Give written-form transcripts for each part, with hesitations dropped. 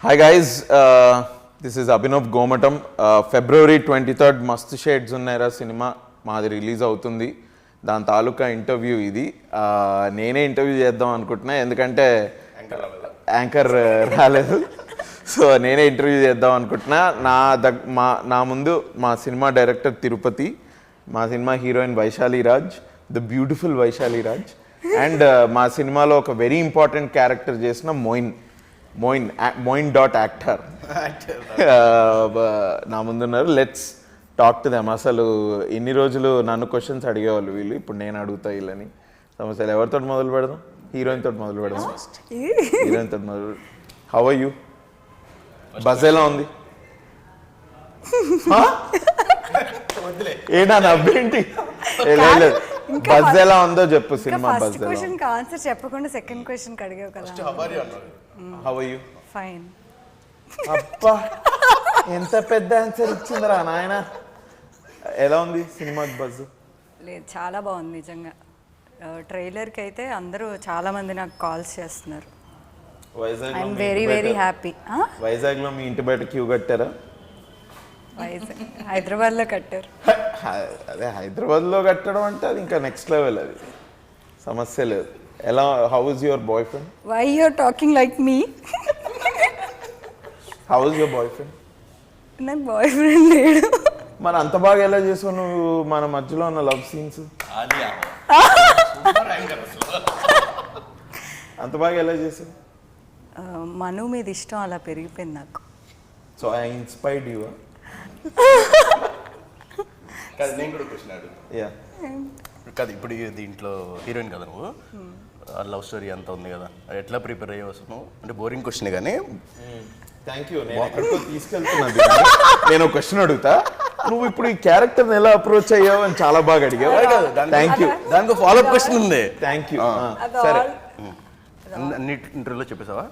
Hi guys, this is Abhinav Gomatam. February 23rd మస్త్ shades ఉన్నారా cinema మాది release అవుతుంది. దాని తాలూకా ఇంటర్వ్యూ ఇది. నేనే ఇంటర్వ్యూ చేద్దాం అనుకుంటున్నా ఎందుకంటే యాంకర్ రాలేదు. సో నేనే ఇంటర్వ్యూ చేద్దాం అనుకుంటున్నా. నా ముందు మా సినిమా డైరెక్టర్ తిరుపతి, మా cinema heroine Vaishali Raj, the beautiful Vaishali Raj, and మా సినిమాలో ఒక వెరీ ఇంపార్టెంట్ క్యారెక్టర్ చేసిన మోయిన్ డాట్ యాక్టర్ నా ముందున్నారు. Let's talk to them. అసలు ఇన్ని రోజులు నన్ను క్వశ్చన్స్ అడిగేవాళ్ళు వీళ్ళు, ఇప్పుడు నేను అడుగుతా వీళ్ళని సమస్యలు. ఎవరితో మొదలు పెడదాం? హీరోయిన్ తోటి మొదలు పెడదాం. హీరోయిన్ తోటి మొదలు. How are you? బజ్ ఎలా ఉంది? ఏనా నవ్వేంటి? బజ్ ఎలా ఉందో చెప్పు. సినిమా బజ్ ఆన్సర్ చెప్పకుండా సెకండ్ క్వశ్చన్ అడిగావు కదా. How are you? ఫైన్. అబ్బా ఎంత పెద్ద ఆన్సర్ ఇచ్చిందిరా నాయన. ఎలా ఉంది సినిమా బజ్? లేదు, చాలా బాగుంది నిజంగా. ట్రైలర్కి అయితే అందరూ చాలా మంది నాకు కాల్స్ చేస్తున్నారు. I'm very very happy. వైజాగ్లో మీ ఇంటి బయట క్యూ కట్టారా? వైజాగ్ హైదరాబాద్లో కట్టారు. అదే హైదరాబాద్లో కట్టడం అంటే అది ఇంకా నెక్స్ట్ లెవెల్, అది సమస్య లేదు. ఎలా, how is your boyfriend? Why you are talking like me? How is your boyfriend? నాకు బాయ్ ఫ్రెండ్ లేడు. మరి అంత బాగా ఎలా చేసావు నువ్వు మన మధ్యలో ఉన్న లవ్ సీన్స్? అంత బాగా ఎలా చేసావు? మను మీద ఇష్టం అలా పెరిగిపోయింది నాకు. So I inspired you. నేను కూడా క్వశ్చన్ అడుగుతాను కదా. ఇప్పుడు దీంట్లో హీరోయిన్ కదా నువ్వు, లవ్ స్టోరీ అంతా ఉంది కదా, ఎట్లా ప్రిపేర్ అయ్యే వస్తున్నావు? అంటే బోరింగ్ క్వశ్చన్ కానీ. Thank you. నేను ఎక్కడికో తీసుకెళ్తున్నాను. నేను ఒక క్వశ్చన్ అడుగుతా, నువ్వు ఇప్పుడు ఈ క్యారెక్టర్ని ఎలా అప్రోచ్ అయ్యావు అని చాలా బాగా అడిగావు. Thank you. దానికి ఫాలోఅప్ క్వశ్చన్ ఉంది. Thank you. సరే, అన్ని ఇంటర్వ్యూలో చెప్పేసావా?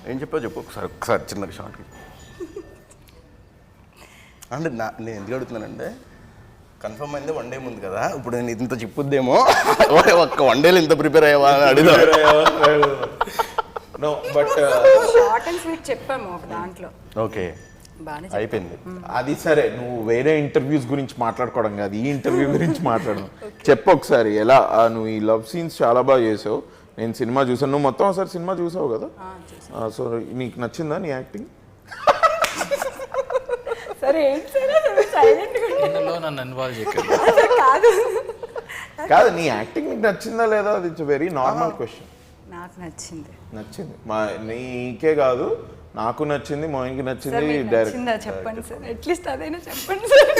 ఏం చెప్పావు చెప్పు ఒకసారి చిన్న షార్ట్. అంటే నేను ఎందుకు అడుగుతున్నానంటే, కన్ఫర్మ్ అయింది వన్ డే ముందు కదా, ఇప్పుడు నేను ఇంత చెప్పుద్దేమో ఒక్క వన్ డేలో ఇంత ప్రిపేర్ అయ్యావా అని అడుగుతా. షార్ట్ అండ్ స్వీట్ చెప్పాము ఒక దాంట్లో. ఓకే, అయిపోయింది. అది సరే, నువ్వు వేరే ఇంటర్వ్యూస్ గురించి మాట్లాడుకోవడం కాదు, ఈ ఇంటర్వ్యూ గురించి మాట్లాడడం. చెప్పు ఒకసారి ఎలా నువ్వు ఈ లవ్ సీన్స్ చాలా బాగా చేసావు. నేను సినిమా చూసాను, నువ్వు మొత్తం ఒకసారి సినిమా చూసావు కదా. సో నీకు నచ్చిందా నీ యాక్టింగ్? కాదు, నీ యాక్టింగ్ నీకు నచ్చిందా లేదా? అది ఇట్స్ వెరీ నార్మల్ క్వశ్చన్. నాకు నచ్చింది. నచ్చింది నీకే కాదు, నాకు నచ్చింది, మోయిన్కి నచ్చింది. చెప్పండి సార్, అట్లీస్ట్ అదైనా చెప్పండి సార్.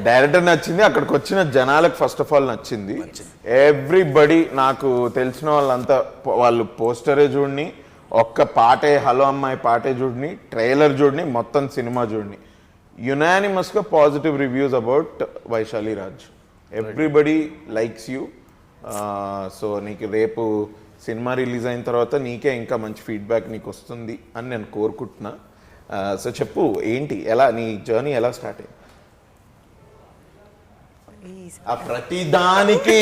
డైరెక్టర్ నచ్చింది, అక్కడికి వచ్చిన జనాలకు ఫస్ట్ ఆఫ్ ఆల్ నచ్చింది. ఎవ్రీబడి, నాకు తెలిసిన వాళ్ళంతా వాళ్ళు పోస్టరే చూడని, ఒక్క పాటే హలో అమ్మాయి పాటే చూడని, ట్రైలర్ చూడని, మొత్తం సినిమా చూడని, యునానిమస్గా positive reviews about Vaishali Raj. Everybody likes you. So నీకు రేపు సినిమా రిలీజ్ అయిన తర్వాత నీకే ఇంకా మంచి ఫీడ్బ్యాక్ నీకు వస్తుంది అని నేను కోరుకుంటున్నా. సో చెప్పు, ఏంటి, ఎలా నీ జర్నీ ఎలా స్టార్ట్ అయ్యింది? ప్రతిదానికి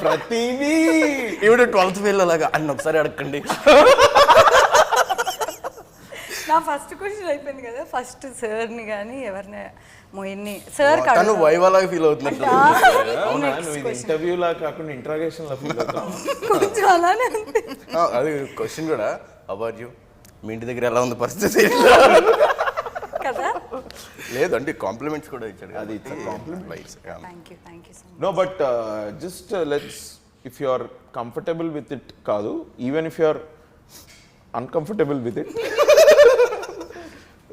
ప్రతిదీ ఇప్పుడు 12th ఫెయిల్ అలాగా అన్న ఒకసారి అడగండి. నా ఫస్ట్ క్వశ్చన్ అయిపోయింది కదా. ఫస్ట్ సార్ని కానీ ఎవరిని, మోయిన్ని సార్ వైవాలాగా ఫీల్ అవుతున్నట్టు. ఇంటర్వ్యూ లా కాకుండా ఇంట్రాగేషన్ లా ఫీల్ అవుతాను. కొంచెం అలానే ఉంది. అది క్వశ్చన్ కూడా, అబౌట్ యూ, మీ ఇంటి దగ్గర ఎలా ఉంది పరిస్థితి కదా. లేదు అంటే కాంప్లిమెంట్స్ కూడా ఇచ్చాడు. అది compliment. Thank you so much. No but just let's, if you are comfortable with it కాదు, even if you are uncomfortable with it,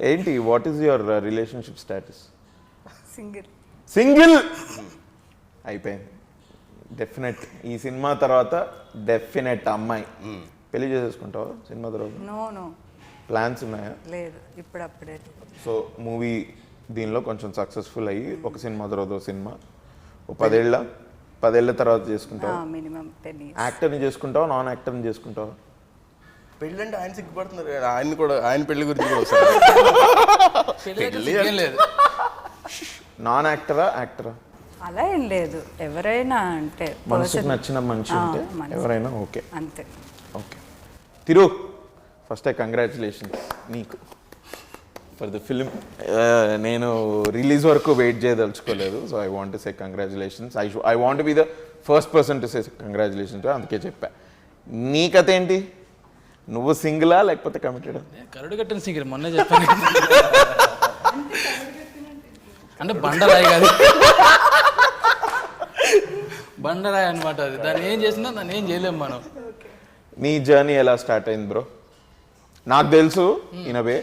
ఏంటి, what is your relationship status? Single అయిపోయింది. డెఫినెట్ ఈ సినిమా తర్వాత definite అమ్మాయి పెళ్లి చేసేసుకుంటావా cinema తర్వాత? No plans ఉన్నాయా? లేదు, ఇప్పుడు అప్పుడే. సో మూవీ దీనిలో కొంచెం సక్సెస్ఫుల్ అయ్యి ఒక సినిమా తర్వాత సినిమా, ఓ 10 ఏళ్ళ తర్వాత చేసుకుంటావా? Minimum 10 years. యాక్టర్ని చేసుకుంటావా, నాన్ యాక్టర్ని చేసుకుంటావా? పెళ్ళి అంటే ఆయన సిగ్గుపడుతున్నారు, ఆయన కూడా ఆయన పెళ్లి గురించి కూడా లేదు. నాన్ యాక్టరా, యాక్టరా? అలా ఏం లేదు, ఎవరైనా అంటే మనసుకు నచ్చిన మనిషి ఉంటే ఎవరైనా ఓకే అంతే. ఓకే. తిరు ఫస్ట్ కంగ్రాచులేషన్స్ నీకు ఫర్ ద ఫిలిం. నేను రిలీజ్ వరకు వెయిట్ చేయదలుచుకోలేదు, so I want to say congratulations. I want be the first person to say congratulations, అందుకే చెప్పా. నీ కథ ఏంటి? నువ్వు సింగిలా లేకపోతే కమిటెడా? కరడు కట్టిన సింగిల్ మొన్నే చెప్పాను. అంటే బండరాయి కాదు, బండరాయి అనమాట అది. దాన్ని ఏం చేసినా దాన్ని ఏం చేయలేము మనం. నీ జర్నీ ఎలా స్టార్ట్ అయింది బ్రో? నాకు తెలుసు ఇన్ వే,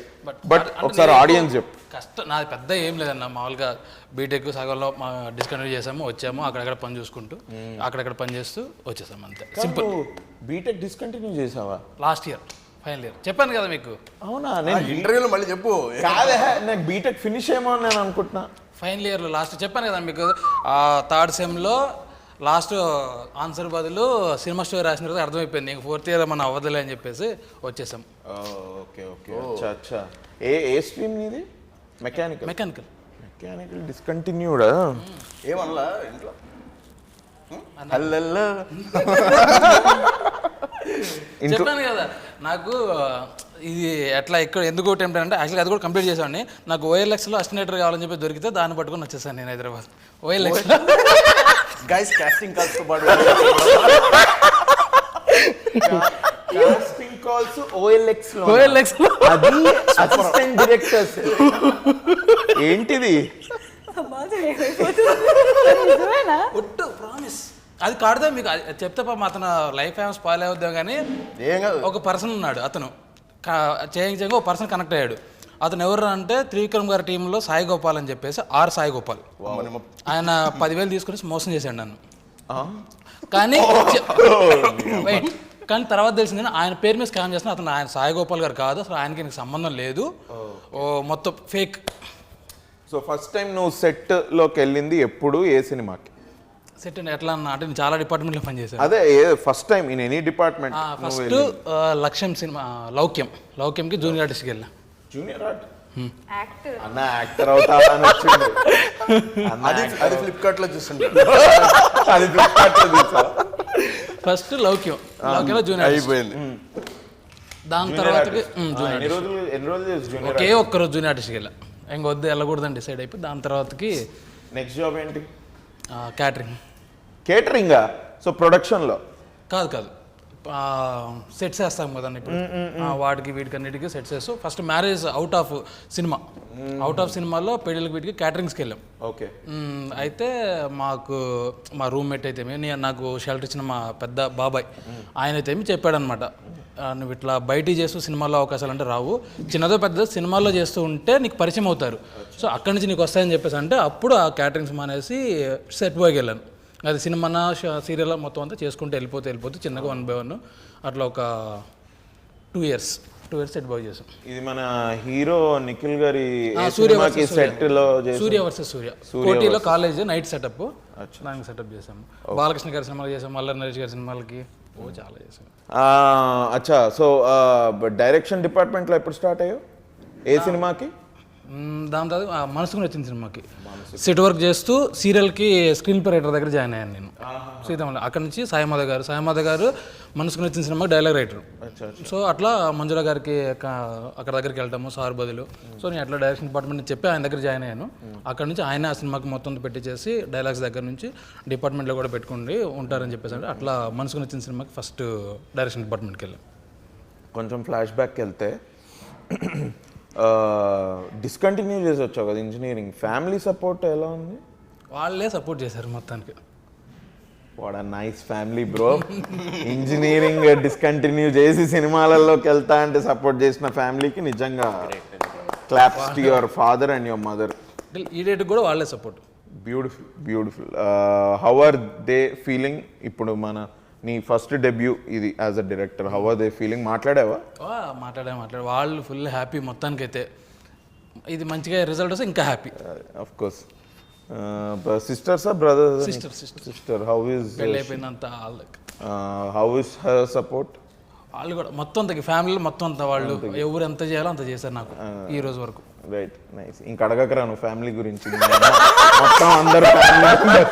బట్ ఒకసారి ఆడియన్స్ చెప్పు. కష్టం నాది పెద్ద ఏం లేదన్న. మామూలుగా బీటెక్ సగంలో డిస్కంటిన్యూ చేసాము, వచ్చాము, అక్కడక్కడ పని చూసుకుంటూ అక్కడక్కడ పని చేస్తూ వచ్చేసాము, అంతే సింపుల్. బీటెక్ డిస్కంటిన్యూ చేసావా? లాస్ట్ ఇయర్ ఫైనల్ ఇయర్ చెప్పాను కదా మీకు. అవునా? నేను ఇంటర్వ్యూలో మళ్ళీ చెప్పు. కాదే, నాకు బీటెక్ ఫినిష్ ఏమో అని నేను అనుకుంటున్నా. ఫైనల్ ఇయర్లో లాస్ట్ చెప్పాను కదా మీకు. థర్డ్ సెమ్లో లాస్ట్ ఆన్సర్ బదులు సినిమా స్టోరీ రాసిన తర్వాత అర్థమైపోయింది ఇంక ఫోర్త్ ఇయర్ మనం అవ్వదులే అని చెప్పేసి వచ్చేసాం. ఓకే ఓకే, అచ్చా అచ్చా. ఏ స్ట్రీమ్ నీది? మెకానికల్. మెకానికల్ డిస్కంటిన్యూడా? ఏమన్నా ఇంట్లో చెప్పాను కదా నాకు ఇది ఎట్లా ఇక్కడ ఎందుకు టెంప్ట్ అంటే యాక్చువల్గా అది కూడా కంప్లీట్ చేసామండి. నాకు ఓఎల్ఎక్స్లో అసినేటర్ కావాలని చెప్పి దొరికితే దాన్ని పట్టుకొని వచ్చేసాను నేను హైదరాబాద్. ఓఎల్ఎక్స్లో గైస్ కాస్టింగ్ కాల్స్ తో పాటు కాస్టింగ్ కాల్స్ OLX లో. అది అసిస్టెంట్ డైరెక్టర్స్. ఏంటిది? ఒట్టు ప్రామిస్ అది కాడుదా మీకు. చెప్తే పాపం అతను లైఫ్ ఏమో స్పాయిల్ అవుద్దాం కానీ ఏం కాదు. ఒక పర్సన్ ఉన్నాడు, అతను చేయంగా ఒక పర్సన్ కనెక్ట్ అయ్యాడు. అతను ఎవరు అంటే త్రివిక్రమ్ గారి టీంలో సాయి గోపాల్ అని చెప్పేసి సాయి గోపాల్. ఆయన 10,000 తీసుకుని మోసం చేశాడు నన్ను. కానీ కానీ తర్వాత తెలిసింది ఆయన పేరు మీద స్కామ్ చేస్తున్నా. అతను ఆయన సాయి గోపాల్ గారు కాదు, అసలు ఆయనకి నాకు సంబంధం లేదు, మొత్తం ఫేక్. సో ఫస్ట్ టైం నువ్వు సెట్ లోకి వెళ్ళింది ఎప్పుడు? ఏ సినిమాకి? సెట్ ఎట్లా అన్న అంటే నేను చాలా డిపార్ట్మెంట్లో పనిచేశాను. అదే first time in any department? First లక్ష్యం సినిమా లౌక్యంకి జూనియర్ ఆర్టిస్ట్కి వెళ్ళా. జూనియర్ ఆర్ట్ అన్న యాక్టర్ అవుతా అని వచ్చింది. అది ఫ్లిప్కార్ట్ లో చూస్తుండే. అది ఫ్లిప్కార్ట్ లో చూసా. ఫస్ట్ లౌక్యంలో జూనియర్ అయిపోయింది. దాని తర్వాతకి ఎన్ని రోజులు చేసి జూనియర్? ఒకే ఒక్కరోజు జూనియర్ ఆర్టిస్ట్కి వెళ్ళా. ఇంకొద్దు వెళ్ళకూడదని డిసైడ్ అయిపోయి దాని తర్వాతకి నెక్స్ట్ జాబ్ ఏంటి? క్యాటరింగ్. కేటరింగా? సో ప్రొడక్షన్లో కాదు సెట్స్ వేస్తాం కదండి ఇప్పుడు, వాటికి వీటికి అన్నిటికీ సెట్స్ వేస్తూ ఫస్ట్ మ్యారేజ్ అవుట్ ఆఫ్ సినిమాలో పెళ్ళిళ్ళకి వీటికి క్యాటరింగ్స్కి వెళ్ళాం. ఓకే. అయితే మా రూమ్మేట్ అయితే నాకు షెల్టర్ ఇచ్చిన మా పెద్ద బాబాయ్ ఆయన అయితే చెప్పాడనమాట, నువ్వు ఇట్లా బయట చేస్తూ సినిమాల్లో అవకాశాలు అంటే రావు, చిన్నదో పెద్దదో సినిమాల్లో చేస్తూ ఉంటే నీకు పరిచయం అవుతారు, సో అక్కడి నుంచి నీకు వస్తాయని చెప్పేసి అంటే అప్పుడు ఆ క్యాటరింగ్స్ మానేసి సెట్ బాయ్కి వెళ్ళాను. అది సినిమా సీరియల్ మొత్తం అంతా చేసుకుంటూ వెళ్ళిపోతూ చిన్నగా 1 by 1 అట్లా ఒక 2 years సెట్ బాయ్ చేసాం. ఇది మన హీరో నిఖిల్ గారి సెట్ లో సూర్య వర్సెస్ సూర్య కోటిలో కాలేజ్ నైట్ సెటప్ దానికి సెటప్ చేసాము. బాలకృష్ణ గారి సినిమాలు చేసాము, అల్లరి నరేష్ గారి సినిమాలకి చాలా చేసాము. అచ్చా. సో డైరెక్షన్ డిపార్ట్మెంట్లో ఎప్పుడు స్టార్ట్ అయ్యో? ఏ సినిమాకి? దాని తర్వాత మనసుకు నచ్చిన సినిమాకి సెట్ వర్క్ చేస్తూ సీరియల్కి స్క్రీన్ ప్లే రైటర్ దగ్గర జాయిన్ అయ్యాను నేను సీతమ్మలో. అక్కడ నుంచి సాయిమాధ గారు మనసుకు నచ్చిన సినిమాకి డైలాగ్ రైటర్. సో అట్లా మంజుల గారికి అక్కడ దగ్గరికి వెళ్తాము సార్ బదులు. సో నేను అట్లా డైరెక్షన్ డిపార్ట్మెంట్ చెప్పి ఆయన దగ్గర జాయిన్ అయ్యాను. అక్కడ నుంచి ఆయన ఆ సినిమాకి మొత్తం పెట్టించేసి డైలాగ్స్ దగ్గర నుంచి డిపార్ట్మెంట్లో కూడా పెట్టుకుని ఉంటారని చెప్పేసి అంటే అట్లా మనసుకు నచ్చిన సినిమాకి ఫస్ట్ డైరెక్షన్ డిపార్ట్మెంట్కి వెళ్ళాం. కొంచెం ఫ్లాష్ బ్యాక్కి వెళ్తే డిస్కంటిన్యూ చేసి వచ్చావు కదా ఇంజనీరింగ్, ఫ్యామిలీ సపోర్ట్ ఎలా ఉంది? వాళ్ళే సపోర్ట్ చేశారు మొత్తానికి. What a nice family bro. Engineering discontinue చేసి సినిమాలలోకి వెళ్తా అంటే సపోర్ట్ చేసిన ఫ్యామిలీకి నిజంగా claps to your father and your mother. ఈ డేట్ కూడా వాళ్ళే support. Beautiful. How are they feeling? ఇప్పుడు నీ ఫస్ట్ డెబ్యూ ఇది as a director, how are they feeling? మాట్లాడావా? మాట్లాడా వాళ్ళు ఫుల్ హ్యాపీ మొత్తానికైతే. ఇది మంచిగా రిజల్ట్ వస్తే ఇంకా హ్యాపీ. Of course. సిస్టర్సా బ్రదర్స్? సిస్టర్. హౌ ఇస్ పెళ్ళి అయిపోయిందంతా హౌ ఇస్ హర్ సపోర్ట్? వాళ్ళు కూడా మొత్తం అంత ఫ్యామిలీలో మొత్తం అంతా వాళ్ళు ఎవరు ఎంత చేయాలో అంత చేశారు నాకు ఈ రోజు వరకు. Right, nice. ఇంక అడగకరా నువ్వు ఫ్యామిలీ గురించి, మొత్తం అందరూ ఫ్యామిలీ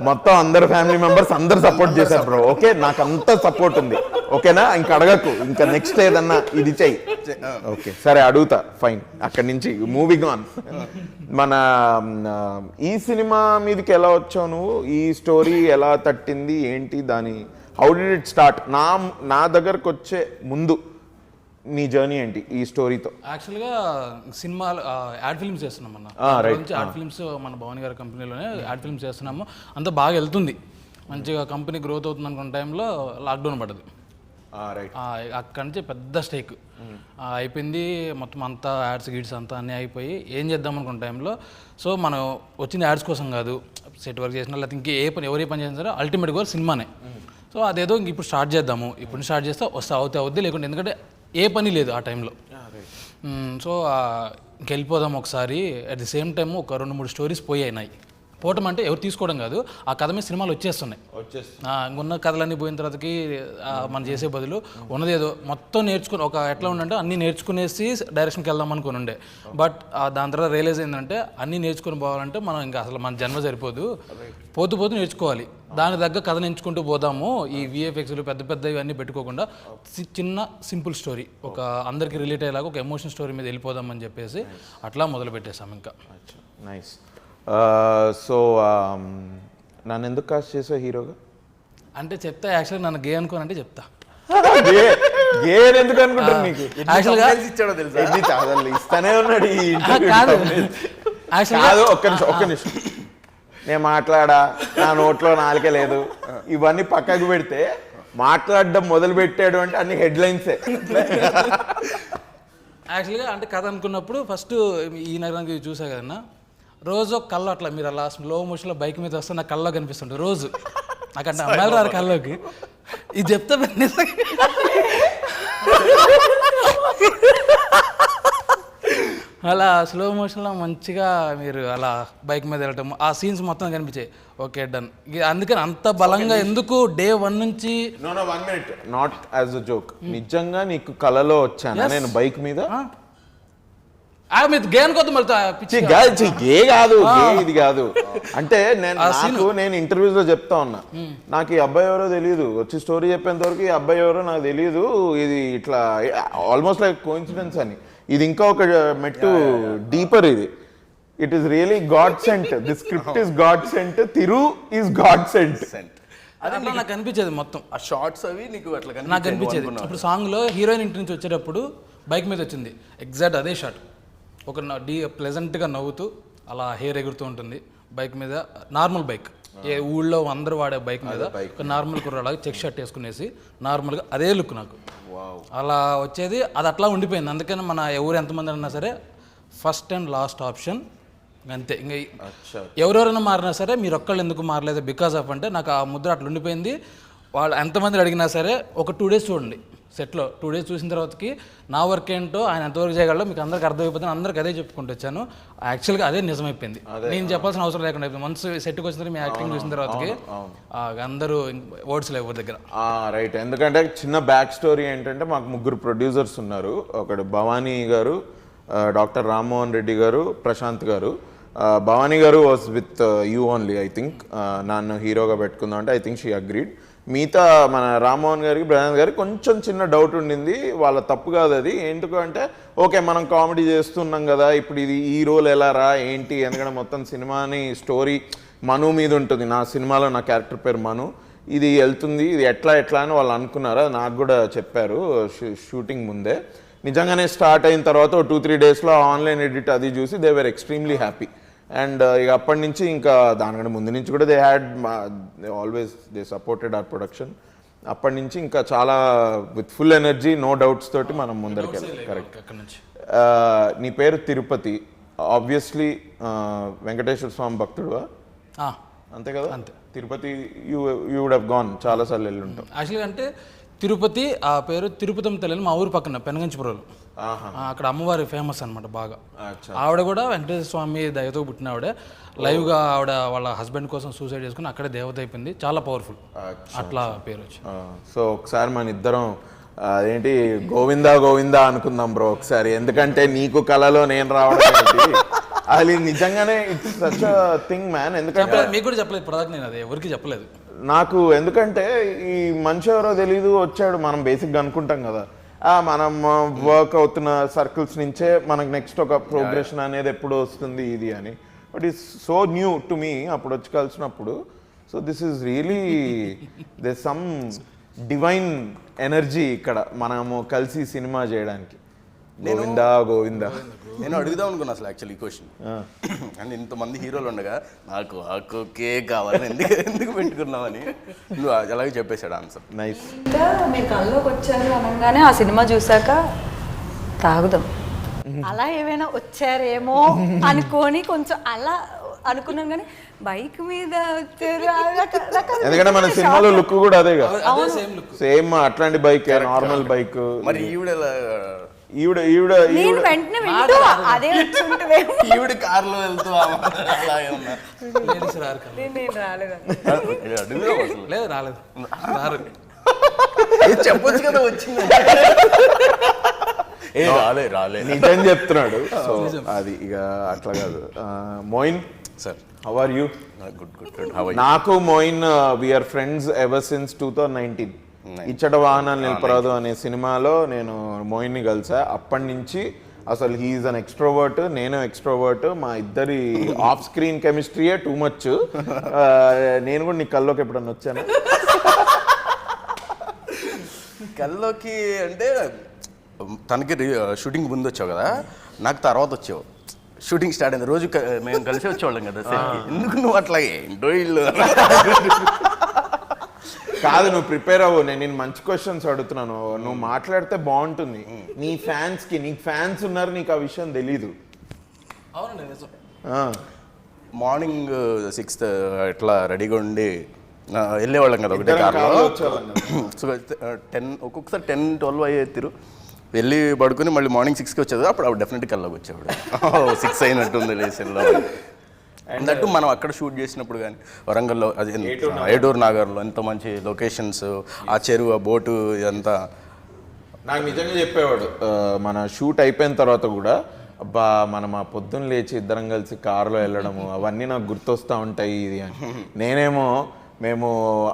మొత్తం అందరు ఫ్యామిలీ మెంబర్స్ అందరు సపోర్ట్ చేశారు బ్రో. ఓకే, నాకు అంత సపోర్ట్ ఉంది. ఓకేనా, ఇంక అడగకు, ఇంకా నెక్స్ట్ ఏదన్నా ఇది చెయ్యి. ఓకే సరే, అడుగుతా, ఫైన్. అక్కడి నుంచి మూవింగ్ ఆన్. మన ఈ సినిమా మీదకి ఎలా వచ్చావు నువ్వు? ఈ స్టోరీ ఎలా తట్టింది ఏంటి, దాని హౌ డిడ్ ఇట్ స్టార్ట్? నా దగ్గరకు వచ్చే ముందు నీ జర్నీ ఏంటి ఈ స్టోరీతో? యాక్చువల్గా సినిమాలు యాడ్ ఫిల్మ్స్ చేస్తున్నాం అన్న. యాడ్ ఫిల్మ్స్ మన భవానీ గారి కంపెనీలోనే యాడ్ ఫిల్మ్స్ చేస్తున్నాము. అంతా బాగా వెళ్తుంది, మంచిగా కంపెనీ గ్రోత్ అవుతుంది అనుకున్న టైంలో లాక్డౌన్ పడ్డది. అక్కడి నుంచి పెద్ద స్టేక్ అయిపోయింది మొత్తం. అంతా యాడ్స్ గిడ్స్ అంతా అన్నీ అయిపోయి ఏం చేద్దాం అనుకున్న టైంలో, సో మనం వచ్చింది యాడ్స్ కోసం కాదు, సెట్ వర్క్ చేసినా లేకపోతే ఇంకే ఎవరి పని చేసినా సరే అల్టిమేట్ గోల్ సినిమానే. సో అదేదో ఇంక ఇప్పుడు స్టార్ట్ చేద్దాము, ఇప్పుడు స్టార్ట్ చేస్తే అవుద్ది లేకుంటే, ఎందుకంటే ఏ పని లేదు ఆ టైంలో. సో ఇంకెళ్ళిపోదాం ఒకసారి. అట్ ది సేమ్ టైం ఒక 2-3 స్టోరీస్ పోయినాయి. పోవటం అంటే ఎవరు తీసుకోవడం కాదు, ఆ కథ మీద సినిమాలు వచ్చేస్తున్నాయి. ఉన్న కథలన్నీ పోయిన తర్వాతకి మనం చేసే బదులు ఉన్నది ఏదో మొత్తం నేర్చుకుని ఒక ఎట్లా ఉండంటే అన్నీ నేర్చుకునేసి డైరెక్షన్కి వెళ్దాం అనుకుని ఉండే. బట్ దాని తర్వాత రియలైజ్ ఏంటంటే అన్నీ నేర్చుకుని పోవాలంటే మనం ఇంకా అసలు మన జన్మ సరిపోదు, పోతూ నేర్చుకోవాలి. దాని తగ్గ కథను ఎంచుకుంటూ పోదాము. ఈ విఎఫ్ఎక్స్లు పెద్ద పెద్ద ఇవన్నీ పెట్టుకోకుండా చిన్న సింపుల్ స్టోరీ, ఒక అందరికీ రిలేట్ అయ్యేలాగా ఒక ఎమోషన్ స్టోరీ మీద వెళ్ళిపోదామని చెప్పేసి అట్లా మొదలు పెట్టేశాం. ఇంకా నైస్. సో నన్ను ఎందుకు కాస్ట్ చేసావు హీరోగా? అంటే చెప్తా, యాక్చువల్గా నన్ను గే అనుకోనంటే చెప్తా. ఎందుకు అనుకుంటాను? నీకు యాక్చువల్గా ఇచ్చాడో తెలుసా? ఇస్తానే ఉన్నాడు ఈ కాదు. కాదు, ఒక్క నిమిషం. నేను మాట్లాడా, నా నోట్లో నాలుకే లేదు, ఇవన్నీ పక్కకు పెడితే మాట్లాడడం మొదలు పెట్టాడు అంటే అన్ని హెడ్లైన్సే. యాక్చువల్గా అంటే కథ అనుకున్నప్పుడు ఫస్ట్ ఈ నగరానికి చూసా కదన్నా, రోజు ఒక కళ్ళు అట్లా మీరు అలా స్లో మోషన్లో బైక్ మీద వస్తే నాకు కళ్ళలో కనిపిస్తుంటుంది రోజు. నాకంటే అమ్మాయిలు రారు కళ్ళలోకి. ఇది చెప్తే అలా స్లో మోషన్లో మంచిగా మీరు అలా బైక్ మీద వెళ్ళటం, ఆ సీన్స్ మొత్తం కనిపించాయి. Okay done. అందుకని అంత బలంగా ఎందుకు డే 1 నుంచి. 1 minute, not as a joke, నిజంగా నీకు కలలో వచ్చాను నేను బైక్ మీద? గే అనుకోద్దు మళ్ళీ గే కాదు, ఇది కాదు. అంటే నేను ఇంటర్వ్యూస్ లో చెప్తా ఉన్నా, నాకు ఈ అబ్బాయి ఎవరో తెలియదు, వచ్చి స్టోరీ చెప్పేంత వరకు ఈ అబ్బాయి ఎవరో నాకు తెలియదు, ఇది ఇట్లా ఆల్మోస్ట్ లైక్ కోఇన్సిడెన్స్ అని. ఇది ఇంకా ఒక మెట్టు డీపర్. ఇది it is really god sent. The script is god sent, Thiru is god sent. అదే నాకు అనిపించేది మొత్తం ఆ షార్ట్స్ అవి నీకు అట్లా నాకు అనిపించేది. ఇప్పుడు సాంగ్లో హీరోయిన్ ఇంటి నుంచి వచ్చేటప్పుడు బైక్ మీద వచ్చింది, ఎగ్జాక్ట్ అదే షాట్. ఒక ప్లెజెంట్గా నవ్వుతూ అలా హెయిర్ ఎగురుతూ ఉంటుంది బైక్ మీద, నార్మల్ బైక్, ఏ ఊళ్ళో అందరూ వాడే బైక్ మీద ఒక నార్మల్ కుర్రాలాగా చెక్ షర్ట్ వేసుకునేసి నార్మల్గా అదే లుక్ నాకు అలా వచ్చేది. అది అట్లా ఉండిపోయింది. అందుకని మన ఎవరు ఎంతమంది అన్నా సరే ఫస్ట్ అండ్ లాస్ట్ ఆప్షన్ అంతే. ఇంకా ఎవరెవరైనా మారినా సరే మీరు ఒక్కళ్ళు ఎందుకు మారలేదు బికాస్ ఆఫ్ అంటే నాకు ఆ ముద్ర అట్లా ఉండిపోయింది. వాళ్ళు ఎంతమంది అడిగినా సరే ఒక 2 days చూడండి సెట్లో. 2 days చూసిన తర్వాతకి నా వర్క్ ఏంటో ఆయన ఎంతవరకు చేయగలడో మీకు అందరికి అర్థమైపోతుంది. అందరికి అదే చెప్పుకుంటూ వచ్చాను. యాక్చువల్గా అదే నిజమైపోయింది, నేను చెప్పాల్సిన అవసరం లేకుండా అయిపోయింది. మనసు సెట్కి వచ్చిన తర్వాత మీ యాక్టింగ్ చూసిన తర్వాతకి అందరూ వర్డ్స్ లేవు దగ్గర. రైట్. ఎందుకంటే చిన్న బ్యాక్ స్టోరీ ఏంటంటే మాకు 3 ప్రొడ్యూసర్స్ ఉన్నారు. ఒకడు భవానీ గారు, డాక్టర్ రామ్మోహన్ రెడ్డి గారు, ప్రశాంత్ గారు. భవానీ గారు was with you only, I think. నన్ను హీరోగా పెట్టుకుందాం అంటే ఐ థింక్ షీ అగ్రీడ్. మిగతా మన రామ్మోహన్ గారికి, ప్రశాంత్ గారికి కొంచెం చిన్న డౌట్ ఉండింది. వాళ్ళ తప్పు కాదు అది. ఎందుకంటే ఓకే మనం కామెడీ చేస్తున్నాం కదా, ఇప్పుడు ఇది ఈ రోల్ ఎలా రా ఏంటి, ఎందుకంటే మొత్తం సినిమాని స్టోరీ మను మీద ఉంటుంది. నా సినిమాలో నా క్యారెక్టర్ పేరు మను. ఇది వెళ్తుంది, ఇది ఎట్లా అని వాళ్ళు అనుకున్నారు. అది నాకు కూడా చెప్పారు షూటింగ్ ముందే. నిజంగానే స్టార్ట్ అయిన తర్వాత 2-3 daysలో ఆన్లైన్ ఎడిట్ అది చూసి they were extremely happy. And ఇక అప్పటి నుంచి ఇంకా దానికంటే ముందు నుంచి కూడా they always supported our production. అప్పటి నుంచి ఇంకా చాలా with full energy, no doubts తోటి మనం ముందరికి వెళ్ళాలి. కరెక్ట్. నీ పేరు తిరుపతి, ఆబ్వియస్లీ వెంకటేశ్వర స్వామి భక్తుడువా? అంతే కదా. అంతే. Tirupati you would have gone, చాలాసార్లు వెళ్ళి ఉంటాం. యాక్చువల్గా అంటే తిరుపతి ఆ పేరు తిరుపతం తల్లి మా ఊరు పక్కన పెనగంచిపురంలో, అక్కడ అమ్మవారి ఫేమస్ అనమాట బాగా. ఆవిడ కూడా వెంకటేశ్వర స్వామి దయతో పుట్టిన ఆవిడ. లైవ్గా ఆవిడ వాళ్ళ హస్బెండ్ కోసం సూసైడ్ చేసుకుని అక్కడే దేవత అయిపోయింది. చాలా పవర్ఫుల్, అట్లా పేరు వచ్చి. సో ఒకసారి మన ఇద్దరం అదేంటి గోవిందా గోవిందా అనుకుందాం బ్రో ఒకసారి. ఎందుకంటే నీకు కళలో నేను రావడం అది నిజంగానే ఇట్స్ సచ్ థింగ్ మ్యాన్. ఎందుకంటే చెప్పలేదు, మీకు కూడా చెప్పలేదు ఇప్పటిదాకా, నేను అది ఎవరికి చెప్పలేదు. నాకు ఎందుకంటే ఈ మనిషి ఎవరో తెలీదు వచ్చాడు, మనం బేసిక్గా అనుకుంటాం కదా మనం వర్క్ అవుతున్న సర్కిల్స్ నుంచే మనకు నెక్స్ట్ ఒక ప్రోగ్రెషన్ అనేది ఎప్పుడు వస్తుంది ఇది అని. But is so new to me అప్పుడు వచ్చి కలిసినప్పుడు. So this is really this some divine energy ఇక్కడ మనము కలిసి సినిమా చేయడానికి. గోవిందా గోవిందా. నేను అడుగుదాం అనుకున్నా అసలు యాక్చువల్లీ ఈ క్వశ్చన్, అండ్ ఇంతమంది హీరోలు ఉండగా నాకు ఆకోకే కావాలి ఎందుకు పెట్టుకున్నామని నువ్వు అలాగే చెప్పేశాడు ఆన్సర్. నైస్. ఇంకా మీరు కళ్ళలోకి వచ్చారు అనగానే ఆ సినిమా చూసాక తాగుదాం అలా ఏమైనా వచ్చారేమో అనుకొని కొంచెం అలా అనుకున్నాం, కానీ బైక్ మీద వచ్చారు. ఎందుకంటే మన సినిమాలో లుక్ కూడా అదే కదా, అదే సేమ్ లుక్. సేమ్ అట్లాంటి బైక్, నార్మల్ బైక్. మరి ఈవిడ నేను వెంటనే వింటూ అదే వచ్చి ఉంటుంది. ఈవిడ కార్లో వెళ్తూ అలాగే ఉన్నా. లేడీస్ రారు కదా. నేను రాలేదు. అడుగుదాం అసలు. లేదు రాలేదు, రారు. చెప్పొచ్చు కదా వచ్చింది. రాలే నిజం చెప్తున్నాడు. సో అది ఇక అట్లా కాదు. Moin sir, how are you? Good. నాకు Moin we are friends ever since 2019. ఇచ్చట వాహనాలు నిలపరాదు అనే సినిమాలో నేను మోయిన్ని కలిసా. అప్పటి నుంచి అసలు హీఈస్ అన్ ఎక్స్ట్రోవర్ట్, నేను ఎక్స్ట్రోవర్ట్. మా ఇద్దరి ఆఫ్ స్క్రీన్ కెమిస్ట్రీయే టూ మచ్. నేను కూడా నీ కల్లోకి ఎప్పుడన్నా వచ్చాను? కల్లోకి అంటే తనకి షూటింగ్ ముందు వచ్చావు కదా, నాకు తర్వాత వచ్చావు. షూటింగ్ స్టార్ట్ అయింది రోజు మేము కలిసి వచ్చేవాళ్ళం కదా సెట్కి. ఎందుకు నువ్వు అట్లాగే ఏంటో ఇల్లు కాదు, నువ్వు ప్రిపేర్ అవ్వు. నేను మంచి క్వశ్చన్స్ అడుగుతున్నాను, నువ్వు మాట్లాడితే బాగుంటుంది. నీ ఫ్యాన్స్కి, నీకు ఫ్యాన్స్ ఉన్నారు, నీకు ఆ విషయం తెలీదు. అవునండి నిజం. మార్నింగ్ 6 ఇట్లా రెడీగా ఉండి వెళ్ళేవాళ్ళం కదా ఒకటే కార్లో. సో 10 ఒక్కొక్కసారి 10-12 అయ్యేరు. వెళ్ళి పడుకుని మళ్ళీ మార్నింగ్ 6కి వచ్చేది. అప్పుడు డెఫినెట్గా కల్లోకి వచ్చేవాడు. 6 అయినట్టుంది లేసెల్లో అన్నట్టు. మనం అక్కడ షూట్ చేసినప్పుడు కానీ వరంగల్లో, అది ఏటూరు నాగర్లో ఎంత మంచి లొకేషన్స్, ఆ చెరువు, ఆ బోటు, ఇదంతా నాకు నిజంగా చెప్పేవాడు. మన షూట్ అయిపోయిన తర్వాత కూడా అబ్బా మనం ఆ పొద్దున్న లేచి ఇద్దరం కలిసి కారులో వెళ్ళడము అవన్నీ నాకు గుర్తొస్తూ ఉంటాయి ఇది అని. నేనేమో మేము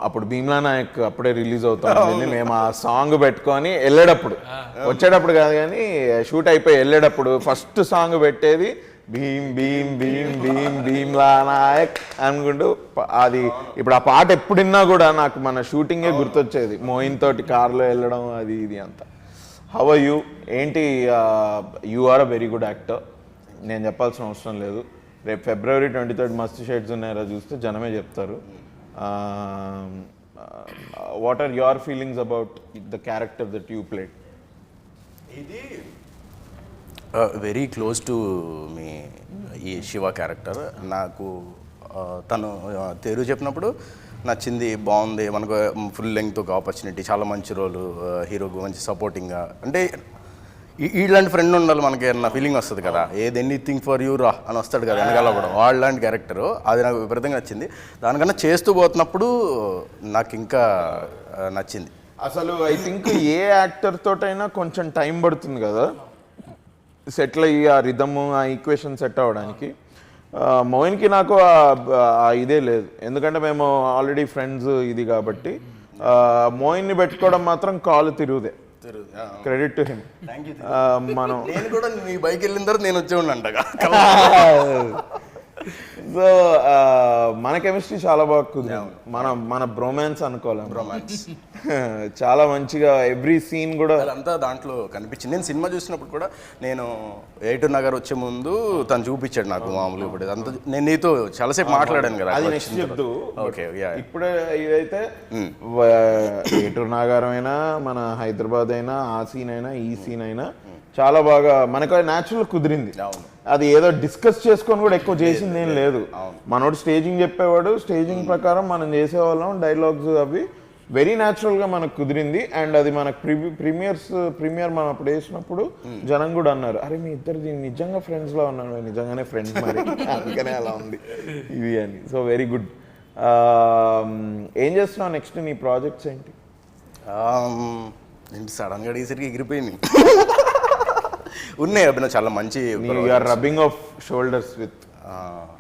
అప్పుడు భీమ్లా నాయక్ అప్పుడే రిలీజ్ అవుతాం, మేము ఆ సాంగ్ పెట్టుకొని వెళ్ళేటప్పుడు, వచ్చేటప్పుడు కాదు కానీ షూట్ అయిపోయి వెళ్ళేటప్పుడు ఫస్ట్ సాంగ్ పెట్టేది భీమ్ భీమ్ భీమ్ భీమ్ భీమ్లా నాయక్ అనుకుంటూ. అది ఇప్పుడు ఆ పాట ఎప్పుడిన్నా కూడా నాకు మన షూటింగే గుర్తొచ్చేది, మోయిన్ తోటి కార్లో వెళ్ళడం అది ఇది అంతా. How are you? ఏంటి, you are a very good actor, నేను చెప్పాల్సిన అవసరం లేదు. రేపు February 23 మస్త్ షేడ్స్ ఉన్నాయో చూస్తే జనమే చెప్తారు. What are your feelings about the character that you played? ఇది వెరీ క్లోజ్ టు మీ ఈ శివ క్యారెక్టర్. నాకు తను తెరు చెప్పినప్పుడు నచ్చింది, బాగుంది. మనకు ఫుల్ లెంగ్త్ ఒక ఆపర్చునిటీ, చాలా మంచి రోలు, హీరోకు మంచి సపోర్టింగ్గా. అంటే ఇలాంటి ఫ్రెండ్ ఉండాలి మనకి అన్న ఫీలింగ్ వస్తుంది కదా. ఏది ఎనీథింగ్ ఫర్ యూ రా అని వస్తాడు కదా వెనకాల కూడా, వాళ్ళలాంటి క్యారెక్టరు. అది నాకు విపరీతంగా నచ్చింది. దానికన్నా చేస్తూ పోతున్నప్పుడు నాకు ఇంకా నచ్చింది. అసలు ఐ థింక్ ఏ యాక్టర్ తోటైనా కొంచెం టైం పడుతుంది కదా సెటిల్ అయ్యి, ఆ రిథమ్, ఆ ఈక్వేషన్ సెట్ అవ్వడానికి. మోయిన్కి నాకు ఇదే లేదు, ఎందుకంటే మేము ఆల్రెడీ ఫ్రెండ్స్ ఇది కాబట్టి. మోయిన్ని పెట్టుకోవడం మాత్రం కాలు తిరుగుదే. Credit to him. మనం నేను కూడా నీ బైక్ వెళ్ళిన తర్వాత నేను వచ్చే ఉండంటగా. సో మన కెమిస్ట్రీ చాలా బాగా కుదిరింది. మన బ్రోమాన్స్ అనుకోవాలి, బ్రోమాన్స్ చాలా మంచిగా ఎవ్రీ సీన్ కూడా అదంతా దాంట్లో కనిపించింది. నేను సినిమా చూసినప్పుడు కూడా, నేను ఏటూరు నగర్ వచ్చే ముందు తను చూపించాడు నాకు మామూలుగా. ఇప్పుడు అంతా నేను నీతో చాలాసేపు మాట్లాడాను కదా. అది నెక్స్ట్ చెప్తూ. ఓకే, ఇప్పుడే ఇదైతే ఏటూరు నాగారం అయినా, మన హైదరాబాద్ అయినా, ఆ సీన్ అయినా, ఈ సీన్ అయినా చాలా బాగా మనకు న్యాచురల్ కుదిరింది. అది ఏదో డిస్కస్ చేసుకొని కూడా ఎక్కువ చేసింది ఏం లేదు. మనోడు స్టేజింగ్ చెప్పేవాడు, స్టేజింగ్ ప్రకారం మనం చేసేవాళ్ళం, డైలాగ్స్ అవి వెరీ న్యాచురల్గా మనకు కుదిరింది. అండ్ అది మనకు ప్రీమియర్ మనం అప్పుడు వేసినప్పుడు జనం కూడా అన్నారు, అరే మీ ఇద్దరు నిజంగా ఫ్రెండ్స్లో ఉన్నారు. నిజంగానే ఫ్రెండ్స్ మరి, అందుకనే అలా ఉంది ఇది అని. So very good. ఏం చేస్తున్నావు నెక్స్ట్? నీ ప్రాజెక్ట్స్ ఏంటి? సడన్గా అడిగేసరికి ఎగిరిపోయింది. ఉన్నాయి అభినవ్ చాలా మంచి our rubbing of shoulders with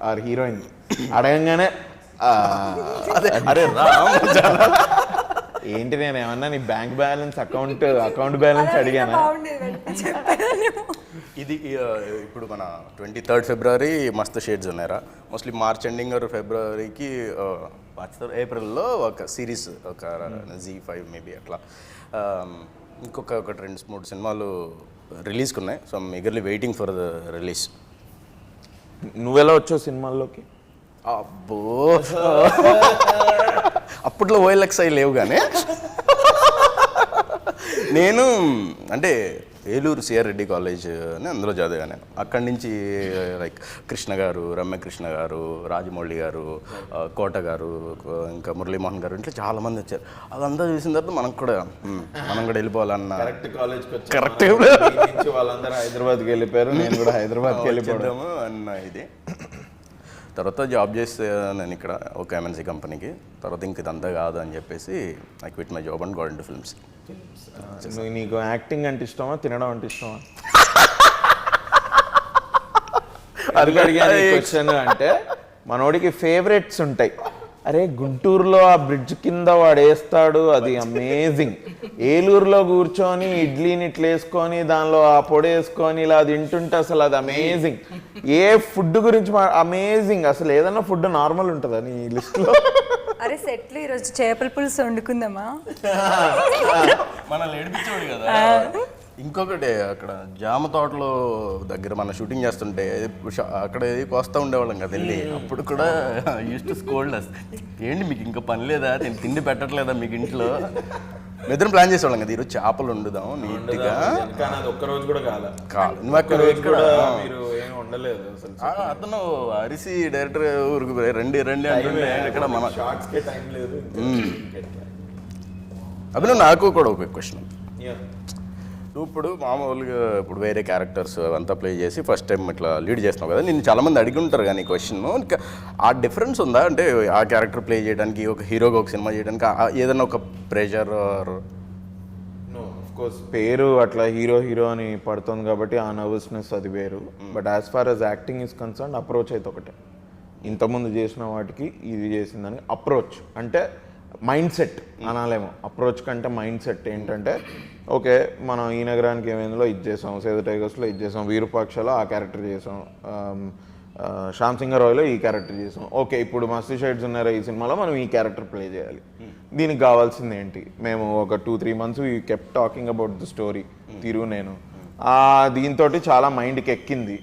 our heroine అడగంగానే అదే అరే రా ఏంటి నేను ఏమన్నా నీ బ్యాంక్ బ్యాలెన్స్ అకౌంట్ బ్యాలెన్స్ అడిగానా? ఇది ఇప్పుడు మన 23rd ఫిబ్రవరి మస్తు షేడ్స్ ఉన్నాయరా. మోస్ట్లీ మార్చ్ ఎండింగ్ ఆర్ ఫిబ్రవరికి ఏప్రిల్లో ఒక సిరీస్ ఒక Z5 మేబీ అట్లా ఇంకొక 2-3 సినిమాలు రిలీజ్కి ఉన్నాయి. So I'm eagerly waiting for the release. నువ్వెలా వచ్చావు సినిమాల్లోకి? అబ్బో అప్పట్లో OLX లేవు కానీ నేను అంటే ఏలూరు సిఆర్ రెడ్డి కాలేజ్ అని అందులో చదివాను నేను. అక్కడి నుంచి లైక్ కృష్ణ గారు, రమ్యకృష్ణ గారు, రాజమౌళి గారు, కోట గారు, ఇంకా మురళీమోహన్ గారు ఇట్లా చాలామంది వచ్చారు. అదంతా చూసిన తర్వాత మనం కూడా వెళ్ళిపోవాలన్న కరెక్ట్ వాళ్ళందరూ హైదరాబాద్కి వెళ్ళిపోయారు, నేను కూడా హైదరాబాద్కి వెళ్ళిపోయాము అన్న ఇది. తర్వాత జాబ్ చేస్తే నేను ఇక్కడ ఒక MNC కంపెనీకి. తర్వాత ఇంక ఇదంతా కాదు అని చెప్పేసి I quit my job and got into films. నీకు యాక్టింగ్ అంటే ఇష్టమా, తినడం అంటే ఇష్టమా? అది అడిగాను క్వశ్చన్. అంటే మనోడికి ఫేవరెట్స్ ఉంటాయి. అరే గుంటూరులో ఆ బ్రిడ్జ్ కింద వాడు వేస్తాడు, అది అమేజింగ్. ఏలూరులో కూర్చొని ఇడ్లీని ఇట్లా వేసుకొని దానిలో ఆ పొడి వేసుకొని ఇలా తింటుంటే అసలు అది అమేజింగ్. ఏ ఫుడ్ గురించి అమేజింగ్. అసలు ఏదైనా ఫుడ్ నార్మల్ ఉంటుందా నీ లిస్ట్లో? అరే సెట్లు ఈరోజు చేపల పులుసు వండుకుందామా? మనల్ని ఏడిపించేవాడు కదా. ఇంకొకటి అక్కడ జామ తోటలో దగ్గర మన షూటింగ్ చేస్తుంటే అక్కడ కోస్తా ఉండేవాళ్ళం కదా వెళ్ళి. అప్పుడు కూడా యూస్ టు స్కోల్డ్ అస్. ఏంటి మీకు ఇంకా పని లేదా, నేను తిండి పెట్టట్లేదా మీకు ఇంట్లో? ఇద్దరం ప్లాన్ చేసేవాళ్ళం కదా ఈరోజు చేపలు వండుదాం నీట్గా. ఒక్కరోజు కూడా కాదు నువ్వు అక్కడ రోజు కూడా ఉండలేదు. అతను అరిసి డైరెక్టర్ ఊరికి రండి అంటే ఇక్కడ మన అభినవ్ నాకు కూడా ఒక క్వశ్చన్. నువ్వు ఇప్పుడు మామూలుగా ఇప్పుడు వేరే క్యారెక్టర్స్ అంతా ప్లే చేసి ఫస్ట్ టైం ఇట్లా లీడ్ చేస్తున్నావు కదా, నిన్ను చాలామంది అడిగి ఉంటారు కానీ క్వశ్చన్ ఆ డిఫరెన్స్ ఉందా? అంటే ఆ క్యారెక్టర్ ప్లే చేయడానికి ఒక హీరోగా ఒక సినిమా చేయడానికి ఏదైనా ఒక ప్రెషర్ ఆర్? కోర్స్ పేరు అట్లా హీరో అని పడుతుంది కాబట్టి ఆ నర్వస్నెస్ అది వేరు. But as far as acting is concern approach అయితే ఒకటే. ఇంతకుముందు చేసిన వాటికి ఇది చేసిందని అప్రోచ్ అంటే మైండ్ సెట్ అనాలేమో. అప్రోచ్ కంటే మైండ్ సెట్ ఏంటంటే ఓకే మనం ఈ నగరానికి ఏమైందో ఇది చేసాం, సేద టైగర్స్లో ఇది చేసాం, వీరూపాక్షలో ఆ క్యారెక్టర్ చేసాం, శ్యామ్ సింగ్ రాయ్లో ఈ క్యారెక్టర్ చేసాం. ఓకే ఇప్పుడు మస్తు షేడ్స్ ఉన్నారా ఈ సినిమాలో మనం ఈ క్యారెక్టర్ ప్లే చేయాలి. దీనికి కావాల్సింది ఏంటి? మేము ఒక 2-3 months we kept talking about the story తిరుగు నేను. దీంతో చాలా మైండ్కి ఎక్కింది.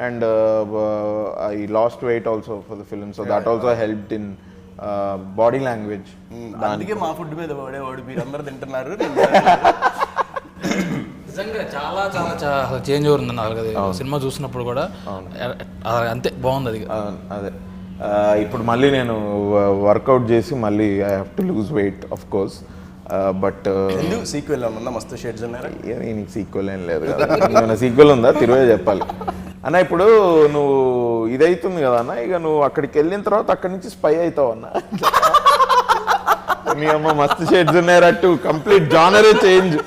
And I lost weight also for the film. So that also helped in body language. అందుకే మా ఫుడ్ మీద వాడేవాడు మీరు అందరూ తింటున్నారు. నిజంగా చాలా చాలా చాలా చేంజ్ అవుతుంది నాకు సినిమా చూసినప్పుడు కూడా. అంతే బాగుంది అది. అదే ఇప్పుడు మళ్ళీ నేను వర్కౌట్ చేసి మళ్ళీ I have to lose weight of course. But sequel ఉందా? మస్తు షేడ్స్ ఉన్నారా? నీకు సీక్వెల్ ఏం లేదు కదా. ఏమైనా సీక్వెల్ ఉందా? తిరువే చెప్పాలి అన్న. ఇప్పుడు నువ్వు ఇదవుతుంది కదా అన్న, ఇక నువ్వు అక్కడికి వెళ్ళిన తర్వాత అక్కడి నుంచి స్పై అవుతావు అన్న. మీ అమ్మ మస్తు షేడ్స్ ఉన్నాయట్టు కంప్లీట్ జానరే చేంజ్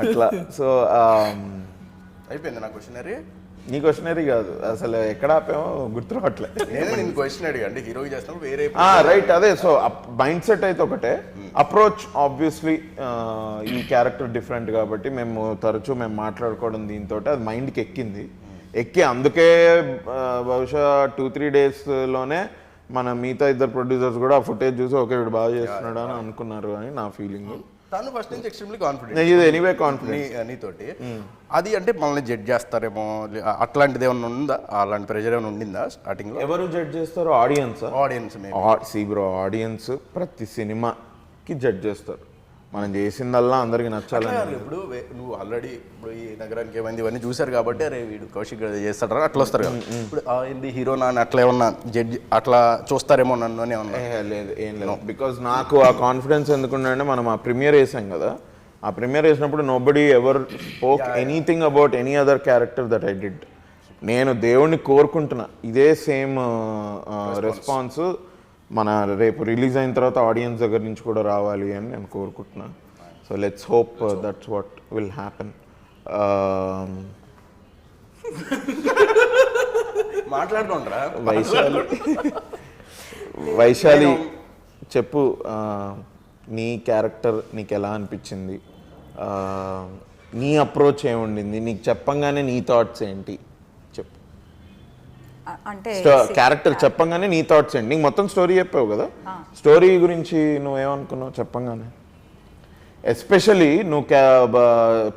అట్లా. సో అయిపోయింది నా క్వశ్చనరీ. నీ క్వశ్చనరీ కాదు అసలు ఎక్కడ ఆపామో గుర్తు రావట్లేదు. నేను క్వశ్చన్ అడిగా అంటే హీరోకి చేస్తున్నప్పుడు వేరే రైట్. అదే సో మైండ్ సెట్ అయితే ఒకటే, అప్రోచ్ ఆబ్వియస్లీ ఈ క్యారెక్టర్ డిఫరెంట్ కాబట్టి మేము తరచూ మాట్లాడుకోవడం దీంతో అది మైండ్కి ఎక్కి అందుకే బహుశా 2-3 daysలోనే మన మిగతా ఇద్దరు ప్రొడ్యూసర్స్ కూడా ఆ ఫుటేజ్ చూసి ఓకే వీడు బాగా చేస్తున్నాడు అని అనుకున్నారు అని నా ఫీలింగ్. తను ఫస్ట్ నుంచి ఎక్స్ట్రీమ్లీ కాన్ఫిడెంట్. ఇది ఎనీవే కాన్ఫిడెంట్ నీతోటి. అది అంటే మనల్ని జడ్జ్ చేస్తారేమో అట్లాంటిది ఏమైనా ఉందా? అలాంటి ప్రెషర్ ఏమైనా ఉండిందా స్టార్టింగ్లో? ఎవరు జడ్జ్ చేస్తారు? ఆడియన్స్. సీ బ్రో, ఆడియన్స్ ప్రతి సినిమాకి జడ్జ్ చేస్తారు. మనం చేసిందల్లా అందరికి నచ్చాలని. ఇప్పుడు నువ్వు ఆల్రెడీ ఇప్పుడు ఈ నగరానికి ఏమైంది ఇవన్నీ చూసారు కాబట్టి అరే వీడు కౌశిక్ చేస్తాడు అట్లా వస్తారు కదా. ఇప్పుడు ఏంది హీరో నాన్న అట్లా ఏమన్నా జడ్జి అట్లా చూస్తారేమో నన్ను అని ఏమన్నా? లేదు ఏం లేదు. బికాజ్ నాకు ఆ కాన్ఫిడెన్స్ ఎందుకుంటే మనం ఆ ప్రీమియర్ వేసాం కదా, ఆ ప్రీమియర్ వేసినప్పుడు nobody ever spoke anything about any other character that I did. నేను దేవుణ్ణి కోరుకుంటున్నా ఇదే సేమ్ రెస్పాన్స్ మన రేపు రిలీజ్ అయిన తర్వాత ఆడియన్స్ దగ్గర నుంచి కూడా రావాలి అని నేను కోరుకుంటున్నాను. So let's hope that's what will happen. మాట్లాడుకుంటారా? వైశాలి చెప్పు, నీ క్యారెక్టర్ నీకు ఎలా అనిపించింది, నీ అప్రోచ్ ఏముండింది, నీకు చెప్పంగానే నీ థాట్స్ ఏంటి చెప్పు. అంటే క్యారెక్టర్ చెప్పంగానే నీ థాట్స్ ఏంటి, నీకు మొత్తం స్టోరీ చెప్పావు కదా, స్టోరీ గురించి నువ్వేమనుకున్నావు చెప్పంగానే. ఎస్పెషలీ నువ్వు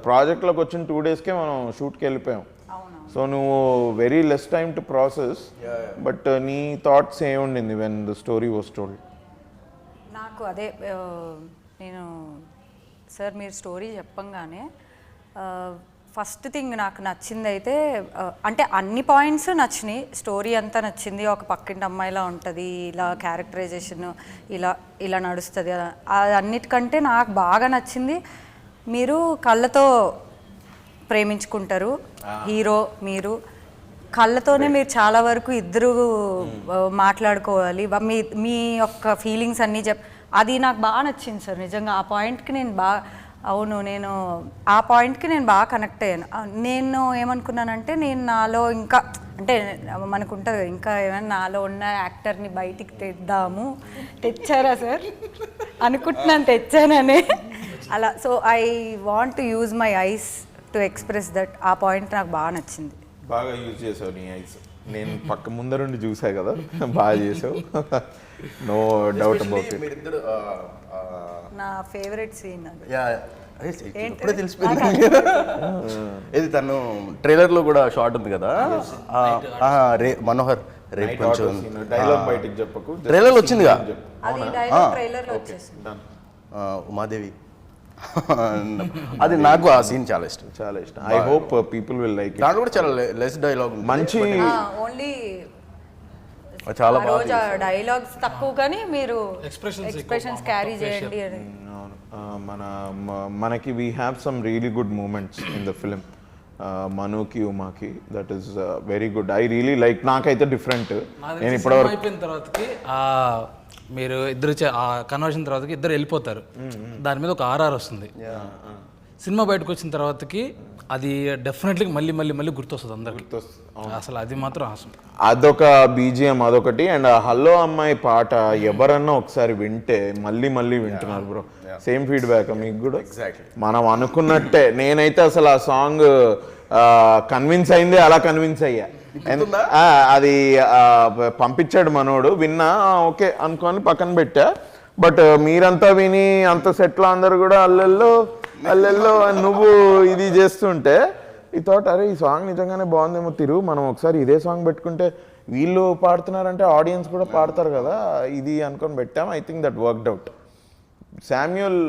ప్రాజెక్ట్లోకి వచ్చిన 2 daysకే మనం షూట్కి వెళ్ళిపోయాం. సో నువ్వు very less time to process, but నీ థాట్స్ ఏముండింది when the story was told? నాకు అదే, నేను సార్ మీరు స్టోరీ చెప్పంగానే ఫస్ట్ థింగ్ నాకు నచ్చింది అయితే, అంటే అన్ని పాయింట్స్ నచ్చినాయి, స్టోరీ అంతా నచ్చింది. ఒక పక్కింటి అమ్మాయిలా ఉంటుంది, ఇలా క్యారెక్టరైజేషన్ ఇలా ఇలా నడుస్తుంది, అది అన్నిటికంటే నాకు బాగా నచ్చింది మీరు కళ్ళతో ప్రేమించుకుంటారు, హీరో మీరు కళ్ళతోనే మీరు చాలా వరకు ఇద్దరు మాట్లాడుకోవాలి, మీ మీ యొక్క ఫీలింగ్స్ అన్నీ అది నాకు బాగా నచ్చింది సార్. నిజంగా ఆ పాయింట్కి నేను బాగా, అవును నేను ఆ పాయింట్కి నేను బాగా కనెక్ట్ అయ్యాను. నేను ఏమనుకున్నానంటే, నేను నాలో ఇంకా అంటే మనకుంటుంది ఇంకా ఏమైనా నాలో ఉన్న యాక్టర్ని బయటికి తెద్దాము, తెచ్చారా సార్ అనుకుంటున్నాను, తెచ్చాననే అలా. So I want to use my eyes to express that. ఆ పాయింట్ నాకు బాగా నచ్చింది. బాగా యూజ్ చేసావు నీ ఐస్, నేను పక్క ముందరుండి చూసా కదా, బాగా చేసావు, నో డౌట్ అబౌట్ ఇట్. నా ఫేవరెట్ సీన్ అది. ఇప్పుడే తెలిసిపోయింది. ఇది తను ట్రైలర్లో కూడా షార్ట్ ఉంది కదా, మనోహర్ రేపు కొంచెం డైలాగ్ బయటికి చెప్పకు, ట్రైలర్లో వచ్చిందిగా, అది డైలాగ్ ట్రైలర్లో వచ్చేసింది. ఉమాదేవి అది నాకు ఆ సీన్ చాలా ఇష్టం, చాలా ఇష్టం. I hope people will like. దాంట్లో కూడా చాలా లెస్ డైలాగ్, మంచి ఓన్లీ చాలా బాగా డైలాగ్స్ తక్కువ కానీ మీరు ఎక్స్ప్రెషన్స్ క్యారీ చేయండి అని. మనకి we have some really good moments in the film. మనుకి ఉమాకి, that is very good. I really like. నాకైతే డిఫరెంట్. నేను ఇప్పటివరకు అయిపోయిన తర్వాతకి మీరు ఇద్దరు ఆ కన్వర్షన్ తర్వాతకి ఇద్దరు వెళ్ళిపోతారు, దాని మీద ఒక ఆర్ఆర్ వస్తుంది. సినిమా బయటకు వచ్చిన తర్వాతకి అది డెఫినెట్లీ మళ్ళీ మళ్ళీ మళ్ళీ గుర్తొస్తుంది అందరికి అసలు. అది మాత్రం అవసరం. అదొక బీజిఎం అదొకటి. అండ్ హలో అమ్మాయి పాట ఎవరన్నా ఒకసారి వింటే మళ్ళీ మళ్ళీ వింటున్నారు బ్రో. సేమ్ ఫీడ్బ్యాక్ మీకు కూడా? మనం అనుకున్నట్టే. నేనైతే అసలు ఆ సాంగ్ కన్విన్స్ అయింది, అలా కన్విన్స్ అయ్యా. అది పంపించాడు మనోడు, విన్నా ఓకే అనుకొని పక్కన పెట్టా. బట్ మీరంతా విని అంత సెట్లో అందరు కూడా అల్లెల్లో అల్లెల్లో నువ్వు ఇది చేస్తుంటే ఈ థాట్, అరే ఈ సాంగ్ నిజంగానే బాగుందేమో తిరు, మనం ఒకసారి ఇదే సాంగ్ పెట్టుకుంటే వీళ్ళు పాడుతున్నారంటే ఆడియన్స్ కూడా పాడతారు కదా ఇది అనుకొని పెట్టాం. I think that worked out. Samuel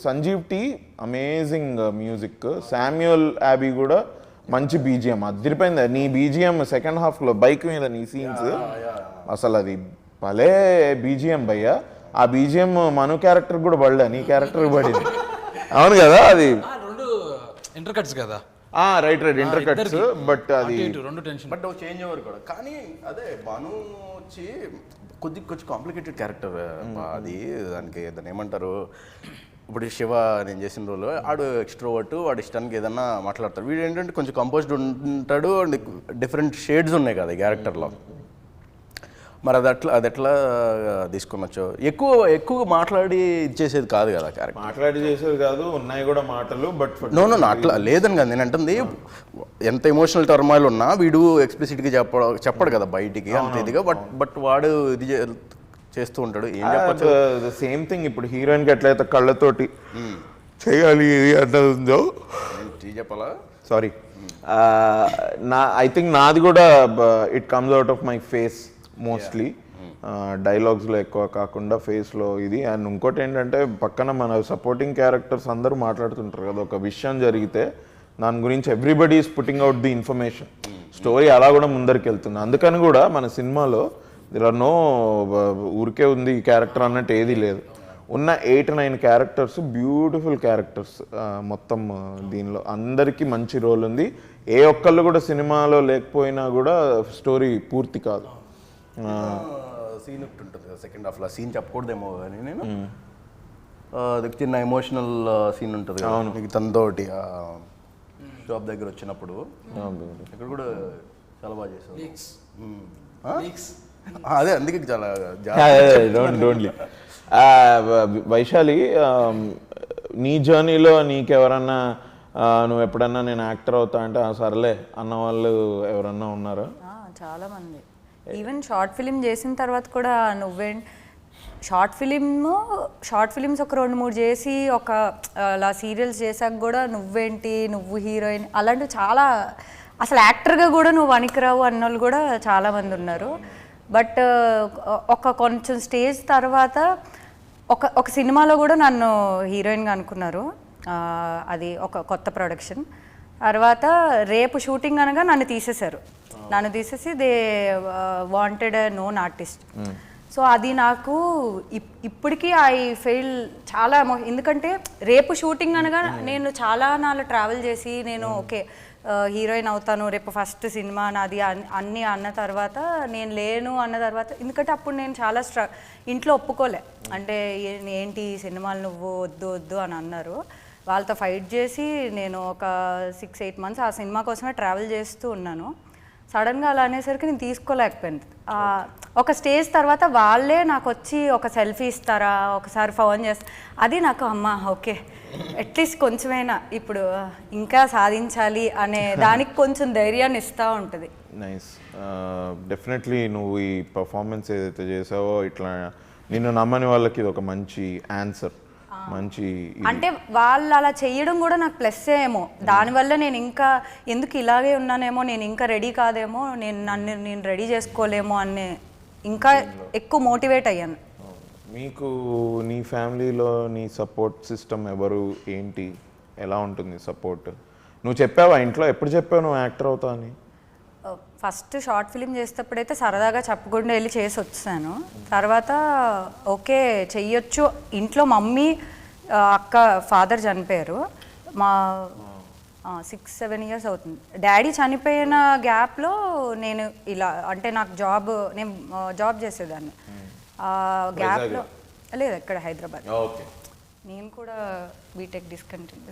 Sanjeev T amazing music. Samuel యాబీ కూడా మంచి బీజిఎం, అదిరిపోయింది. నీ బీజిఎం సెకండ్ హాఫ్లో బైక్ మీద నీ సీన్స్ అసలు అది భలే బీజిఎం భయ్యా. ఆ బీజిఎం మను క్యారెక్టర్ కూడా పడలే, నీ క్యారెక్టర్ పడింది. అవును కదా, అది రెండు ఇంటర్ కట్స్ కదా. Right inter cuts. బట్ అది రెండు టెన్షన్, బట్ చేంజ్ ఓవర్ కూడా. కానీ అదే మను వచ్చి కొంచెం కాంప్లికేటెడ్ క్యారెక్టర్ అది. దాన్ని ఏమంటారు, ఇప్పుడు శివ నేను చేసిన రోల్ ఆడు ఎక్స్ట్రోవర్ట్, వాడు ఇష్టానికి ఏదన్నా మాట్లాడతాడు. వీడు ఏంటంటే కొంచెం కంపోజ్డ్ ఉంటాడు, డిఫరెంట్ షేడ్స్ ఉన్నాయి కదా ఈ క్యారెక్టర్లో. మరి అది ఎట్లా తీసుకునొచ్చు? ఎక్కువ మాట్లాడి ఇచ్చేసేది కాదు కదా క్యారెక్టర్. మాట్లాడి చేసేది కాదు, ఉన్నాయి కూడా మాటలు. బట్ నో అట్లా లేదని కదా నేను అంటుంది. ఎంత ఎమోషనల్ టర్మాయిల్ ఉన్నా వీడు ఎక్స్ప్లిసిట్గా చెప్పడు కదా బయటికి అంత ఇదిగా. బట్ వాడు ఇది చేస్తూ ఉంటాడు. ఏం చెప్పచ్చు? సేమ్ థింగ్ ఇప్పుడు హీరోయిన్కి ఎట్లయితే కళ్ళతోటి చేయాలి అన్నది ఉందో, చెప్పాలా? సారీ, ఐ థింక్ నాది కూడా it comes out of my face mostly. డైలాగ్స్లో ఎక్కువ కాకుండా ఫేస్లో ఇది. అండ్ ఇంకోటి ఏంటంటే పక్కన మన సపోర్టింగ్ క్యారెక్టర్స్ అందరూ మాట్లాడుతుంటారు కదా, ఒక విషయం జరిగితే దాని గురించి everybody is putting out the information. Story అలా కూడా ముందరికి వెళ్తుంది. అందుకని కూడా మన సినిమాలో నో ఊరికే ఉంది ఈ క్యారెక్టర్ అన్నట్టు ఏదీ లేదు. ఉన్న 8-9 క్యారెక్టర్స్ బ్యూటిఫుల్ క్యారెక్టర్స్ మొత్తం. దీనిలో అందరికీ మంచి రోల్ ఉంది. ఏ ఒక్కళ్ళు కూడా సినిమాలో లేకపోయినా కూడా స్టోరీ పూర్తి కాదు. సీన్ ఉంటుంది కదా సెకండ్ హాఫ్లో, సీన్ చెప్పకూడదేమో కానీ నేను చిన్న ఎమోషనల్ సీన్ ఉంటుంది నీకు తనతోటి షాప్ దగ్గర వచ్చినప్పుడు ఇక్కడ కూడా చాలా బాగా చేశారు. అదే అందుకే చాలా డోంట్లీ. వైశాలి, నీ జర్నీలో నీకెవరన్నా నువ్వు ఎప్పుడన్నా నేను యాక్టర్ అవుతా అంటే సర్లే అన్న వాళ్ళు ఎవరన్నా ఉన్నారా? చాలా మంది. ఈవెన్ షార్ట్ ఫిలిం చేసిన తర్వాత కూడా షార్ట్ ఫిలిమ్స్ ఒక 2-3 చేసి ఒక అలా సీరియల్స్ చేశాక కూడా నువ్వు హీరోయిన్ అలాంటివి చాలా, అసలు యాక్టర్గా కూడా నువ్వు వనికిరావు అన్న వాళ్ళు కూడా చాలామంది ఉన్నారు. బట్ కొంచెం స్టేజ్ తర్వాత ఒక సినిమాలో కూడా నన్ను హీరోయిన్గా అనుకున్నారు. అది ఒక కొత్త ప్రొడక్షన్. తర్వాత రేపు షూటింగ్ అనగా నన్ను తీసేసి they wanted known artist. So అది నాకు ఇప్పటికీ ఐ ఫీల్ చాలా ఎందుకంటే రేపు షూటింగ్ అనగా నేను చాలా నాళ్ళు ట్రావెల్ చేసి నేను ఓకే హీరోయిన్ అవుతాను రేపు ఫస్ట్ సినిమా నాది అన్నీ అన్న తర్వాత నేను లేను అన్న తర్వాత, ఎందుకంటే అప్పుడు నేను చాలా ఇంట్లో ఒప్పుకోలే. అంటే ఏంటి సినిమాలు నువ్వు వద్దు అని అన్నారు. వాళ్ళతో ఫైట్ చేసి నేను ఒక 6-8 మంత్స్ ఆ సినిమా కోసమే ట్రావెల్ చేస్తూ ఉన్నాను. సడన్గా అలా అనేసరికి నేను తీసుకోలేకపోయింది. ఒక స్టేజ్ తర్వాత వాళ్ళే నాకు వచ్చి ఒక సెల్ఫీ ఇస్తారా, ఒకసారి ఫోన్ చేస్తా, అది నాకు అమ్మ ఓకే అట్లీస్ట్ కొంచెమైనా ఇప్పుడు ఇంకా సాధించాలి అనే దానికి కొంచెం ధైర్యాన్ని ఇస్తూ ఉంటుంది. నైస్. డెఫినెట్లీ నువ్వు ఈ పర్ఫార్మెన్స్ ఏదైతే చేసావో ఇట్లా నిన్ను నమ్మని వాళ్ళకి ఇది ఒక మంచి ఆన్సర్, మంచి అంటే వాళ్ళు అలా చేయడం కూడా నాకు ప్లస్ ఏమో. దానివల్ల నేను ఇంకా ఎందుకు ఇలాగే ఉన్నానేమో, నేను ఇంకా రెడీ కాదేమో, నేను రెడీ చేసుకోలేమో అనే ఇంకా ఎక్కువ మోటివేట్ అయ్యాను. మీకు నీ ఫ్యామిలీలో నీ సపోర్ట్ సిస్టమ్ ఎవరు, ఏంటి, ఎలా ఉంటుంది సపోర్ట్? నువ్వు చెప్పావా ఇంట్లో, ఎప్పుడు చెప్పావు నువ్వు యాక్టర్ అవుతా అని? ఫస్ట్ షార్ట్ ఫిలిం చేసేటప్పుడైతే సరదాగా చెప్పకుండా వెళ్ళి చేసి వచ్చాను. తర్వాత ఓకే చెయ్యొచ్చు. ఇంట్లో మమ్మీ అక్క ఫాదర్ చనిపోయారు. మా 6-7 ఇయర్స్ అవుతుంది. డాడీ చనిపోయిన గ్యాప్లో నేను ఇలా అంటే నాకు నేను జాబ్ చేసేదాన్ని. గ్యాప్లో లేదు ఇక్కడ హైదరాబాద్. నేను కూడా బీటెక్ డిస్కంటిన్యూ.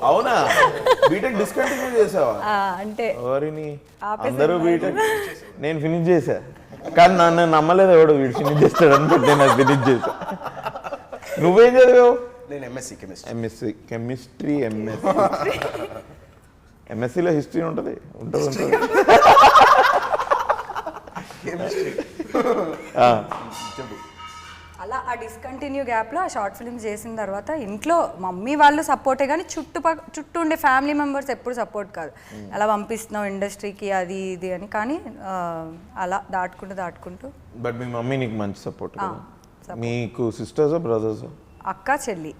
అవునా? బీటెక్ డిస్కంటిన్యూ చేసావా? అంటే అందరూ బీటెక్, నేను ఫినిష్ చేశా కానీ నన్ను నమ్మలేదు ఎవడు వీడు ఫినిష్ చేస్తాడు అనుకుంటే నేను ఫినిష్ చేశా. నువ్వేం చదివావు? నేను ఎంఎస్సి కెమిస్ట్రీ. ఎంఎస్సిలో హిస్టరీ ఉంటుంది. అలా ఆ డిస్కంటిన్యూ గ్యాప్లో ఆ షార్ట్ ఫిల్మ్స్ చేసిన తర్వాత ఇంట్లో మమ్మీ వాళ్ళు సపోర్టే కానీ చుట్టూ ఉండే ఫ్యామిలీ మెంబర్స్ ఎప్పుడు సపోర్ట్ కాదు. అలా పంపిస్తున్నావు ఇండస్ట్రీకి అది ఇది అని. కానీ అలా దాటుకుంటూ బట్ మీ మమ్మీ నీకు మంచి సపోర్ట్ కదా? మీకు సిస్టర్సా బ్రదర్సా? అక్క చెల్లి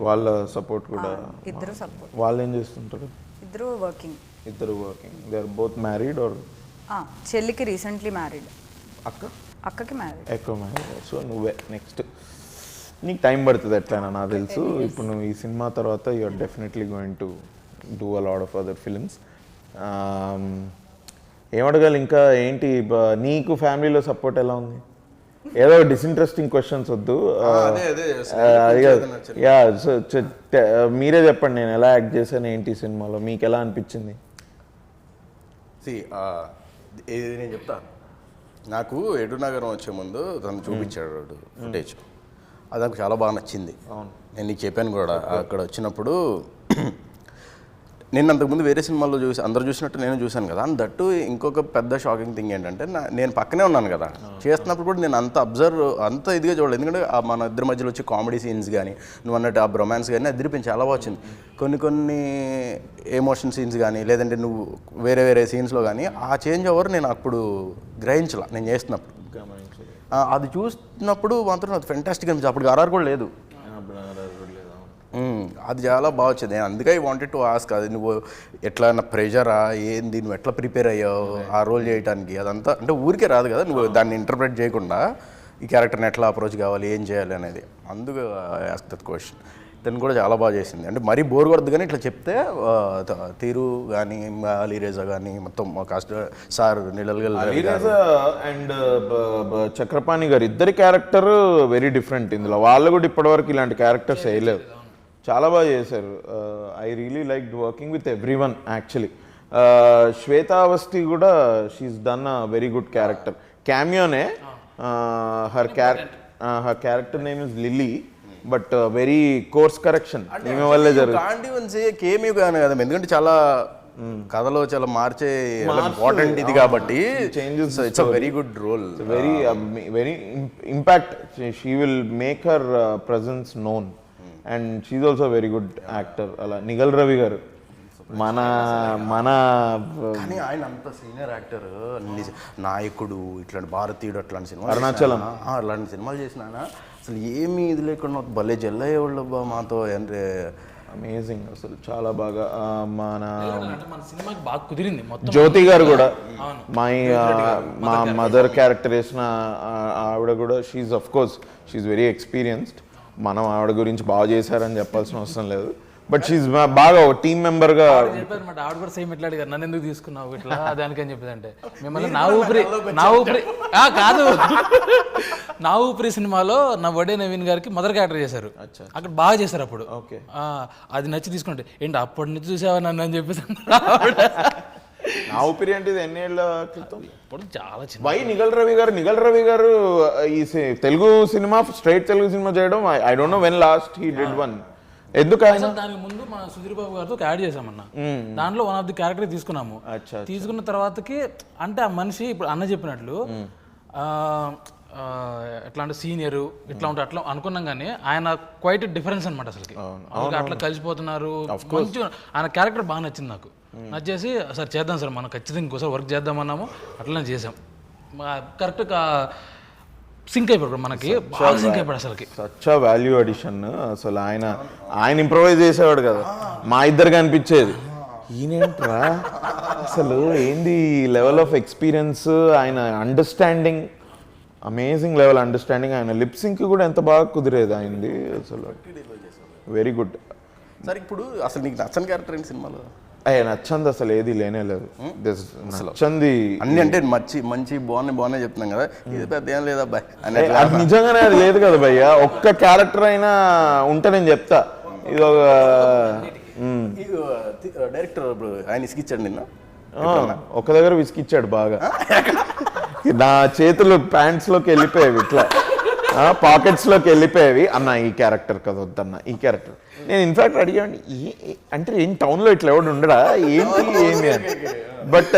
వాళ్ళ సపోర్ట్ కూడా? ఇద్దరు సపోర్ట్. వాళ్ళు ఏం చేస్తుంటారు? ఇద్దరు working. They are both married or? చెల్లికి రీసెంట్లీ మ్యారీడ్. అక్కకి మ్యారీడ్. ఎక్కువ మ్యారీడ్. సో నువ్వే నెక్స్ట్. నీకు టైం పడుతుంది ఎట్లయినా నాకు తెలుసు. ఇప్పుడు నువ్వు ఈ సినిమా తర్వాత you are definitely going to do a lot of other films. ఏమడగాలి ఇంకా ఏంటి, నీకు ఫ్యామిలీలో సపోర్ట్ ఎలా ఉంది? ఏదో డిస్ఇంట్రెస్టింగ్ క్వశ్చన్స్ వద్దు. యా, సో మీరే చెప్పండి నేను ఎలా యాక్ట్ చేశాను ఏంటి సినిమాలో, మీకు ఎలా అనిపించింది? నేను చెప్తా. నాకు ఎటునగరం వచ్చే ముందు తను చూపించాడు ఫుటేజ్, అది నాకు చాలా బాగా నచ్చింది. నేను నీకు చెప్పాను కూడా అక్కడ వచ్చినప్పుడు. నేను అంతకుముందు వేరే సినిమాల్లో అందరూ చూసినట్టు నేను చూశాను కదా. అండ్ దట్టు ఇంకొక పెద్ద షాకింగ్ థింగ్ ఏంటంటే నేను పక్కనే ఉన్నాను కదా చేస్తున్నప్పుడు కూడా నేను అంత ఇదిగా చూడలేదు. ఎందుకంటే మన ఇద్దరి మధ్యలో వచ్చే కామెడీ సీన్స్ కానీ నువ్వు అన్నట్టు ఆ రొమాన్స్ కానీ అదిరిపోయింది, చాలా బాగా వచ్చింది. కొన్ని ఎమోషన్ సీన్స్ కానీ లేదంటే నువ్వు వేరే సీన్స్లో కానీ ఆ చేంజ్ ఓవర్ నేను అప్పుడు గ్రహించలా. నేను చేస్తున్నప్పుడు అది చూస్తున్నప్పుడు మాత్రం అది ఫెంటాస్టిక్ అనిపించింది. అప్పుడు ఆర్ఆర్ కూడా లేదు, అది చాలా బాగా వచ్చింది. అందుకే ఐ వాంటెడ్ టు ఆస్క్, అది నువ్వు ఎట్లా ప్రెషరా ఏంది, నువ్వు ఎట్లా ప్రిపేర్ అయ్యావు ఆ రోల్ చేయడానికి? అదంతా అంటే ఊరికే రాదు కదా, నువ్వు దాన్ని ఇంటర్ప్రెట్ చేయకుండా ఈ క్యారెక్టర్ని ఎట్లా అప్రోచ్ కావాలి, ఏం చేయాలి అనేది. అందుకు ఆస్క్ దట్ క్వశ్చన్. తను కూడా చాలా బాగా చేసింది. అంటే మరీ బోర్ కొడదు కానీ ఇట్లా చెప్తే తీరు కానీ అలీరేజా కానీ మొత్తం cast sir Nizhalgal Alireza and Chakrapani గారు ఇద్దరి క్యారెక్టర్ వెరీ డిఫరెంట్ ఇందులో. వాళ్ళు కూడా ఇప్పటివరకు ఇలాంటి క్యారెక్టర్స్ వేయలేదు, చాలా బాగా చేశారు. I really like working with every one actually. Shweta Awasthi కూడా she is done a very good character. క్యామియోనే, her character name is Lily, but very course correction ఈమె వల్లే జరుగుతుంది. కేమియో కానీ కదా, ఎందుకంటే చాలా కథలో చాలా మార్చే ఇంపార్టెంట్ ఇది కాబట్టి changes. It's a very good role, very very impact. She will make her presence known and she's also very good actor. అలా నిగల్ రవి గారు మన కానీ ఆయన అంత సీనియర్ యాక్టర్, నాయకుడు, ఇట్లాంటి భారతీయుడు, అట్లాంటి సినిమా అరుణాచలం అలాంటి సినిమాలు చేసినా అసలు ఏమి ఇది లేకుండా భలే జల్లయ్యేవాళ్ళబ్బా మాతో. అంటే అమేజింగ్, అసలు చాలా బాగా. మన సినిమాకి బాగా కుదిరింది మొత్తం. జ్యోతి గారు కూడా మా మదర్ క్యారెక్టర్ వేసిన ఆవిడ కూడా she's of course she's very experienced. మనం ఆవిడ గురించి బాగా చేశారని చెప్పాల్సిన అవసరం లేదు, బట్ షీఈ్ బాగా టీమ్ మెంబర్ గా చెప్పారు. ఆవిడ కూడా సేమ్ ఇట్లా అడిగారు, నన్ను ఎందుకు తీసుకున్నావు ఇట్లా దానికని చెప్పేదంటే మిమ్మల్ని నా ఊపిరి కాదు నా ఊపిరి సినిమాలో నా వడే నవీన్ గారికి మదర్ క్యారెక్టర్ చేశారు, అక్కడ బాగా చేశారు. అప్పుడు అది నచ్చి తీసుకుంటే ఏంటి అప్పటి నుంచి చూసావా నన్ను అని చెప్పేసి నా ఊపిరి అంటే ఇది ఎన్నేళ్ళ క్రితం, ఇప్పుడు చాలా చిన్న. వై నిగల్ రవి గారు ఈ Telugu cinema straight Telugu cinema చేయడం, I don't know when last he did one. ఎందుకు దానికి ముందు మా సుధీర్ బాబు గారితో యాడ్ చేసామన్నా, దాంట్లో వన్ ఆఫ్ ది క్యారెక్టర్ తీసుకున్నాము. తీసుకున్న తర్వాతకి అంటే ఆ మనిషి ఇప్పుడు అన్న చెప్పినట్లు ఎట్లా అంటే సీనియర్ ఇట్లా ఉంటే అట్లా అనుకున్నాం, కానీ ఆయన క్వైట్ డిఫరెన్స్ అనమాట. అసలుకి అట్లా కలిసిపోతున్నారు. మంచిగా ఆయన క్యారెక్టర్ బాగా నచ్చింది నాకు. నచ్చేసి సార్ చేద్దాం సార్, మనం ఖచ్చితంగా ఇంకోసారి వర్క్ చేద్దామన్నాము, అట్లనే చేసాం. కరెక్ట్గా సింక్ అయిపోయాడు, మనకి బాగా సింక్ అయిపోయాడు అసలుకి. Such value addition. అసలు ఆయన ఇంప్రొవైజ్ చేసేవాడు కదా, మా ఇద్దరికి అనిపించేది ఈయనేంట్రా అసలు ఏంది లెవెల్ ఆఫ్ ఎక్స్పీరియన్స్, ఆయన అండర్స్టాండింగ్, అమేజింగ్ లెవెల్ అండర్స్టాండింగ్. ఆయన లిప్ సింక్ కూడా ఎంత బాగా కుదిరేది ఆయనది, అసలు వెరీ గుడ్. సరే ఇప్పుడు అసలు నీకు నచ్చని క్యారెక్టర్ ఏంటి సినిమాలో? నచ్చంది అసలు ఏది లేనే లేదు. నచ్చంది అన్ని అంటే మంచి బాగున్నాయి చెప్తున్నాం కదా, ఇది పెద్ద ఏం లేదా అబ్బాయి అది నిజంగానే అది లేదు కదా భయ్య. ఒక్క క్యారెక్టర్ అయినా ఉంటే నేను చెప్తా. ఇది ఒక డైరెక్టర్ ఇప్పుడు ఆయన ఇసుకిచ్చాడు నిన్న, ఒక దగ్గర విసికిచ్చాడు బాగా. నా చేతులు ప్యాంట్స్ లోకి వెళ్ళిపోయేవి, ఇట్లా పాకెట్స్ లోకి వెళ్ళిపోయేవి. అన్న ఈ క్యారెక్టర్ కదా వద్దన్న, ఈ క్యారెక్టర్. నేను ఇన్ఫాక్ట్ అడిగాను అంటే ఏం టౌన్లో ఇట్లా ఎవడు ఉండడా ఏంటి అని. బట్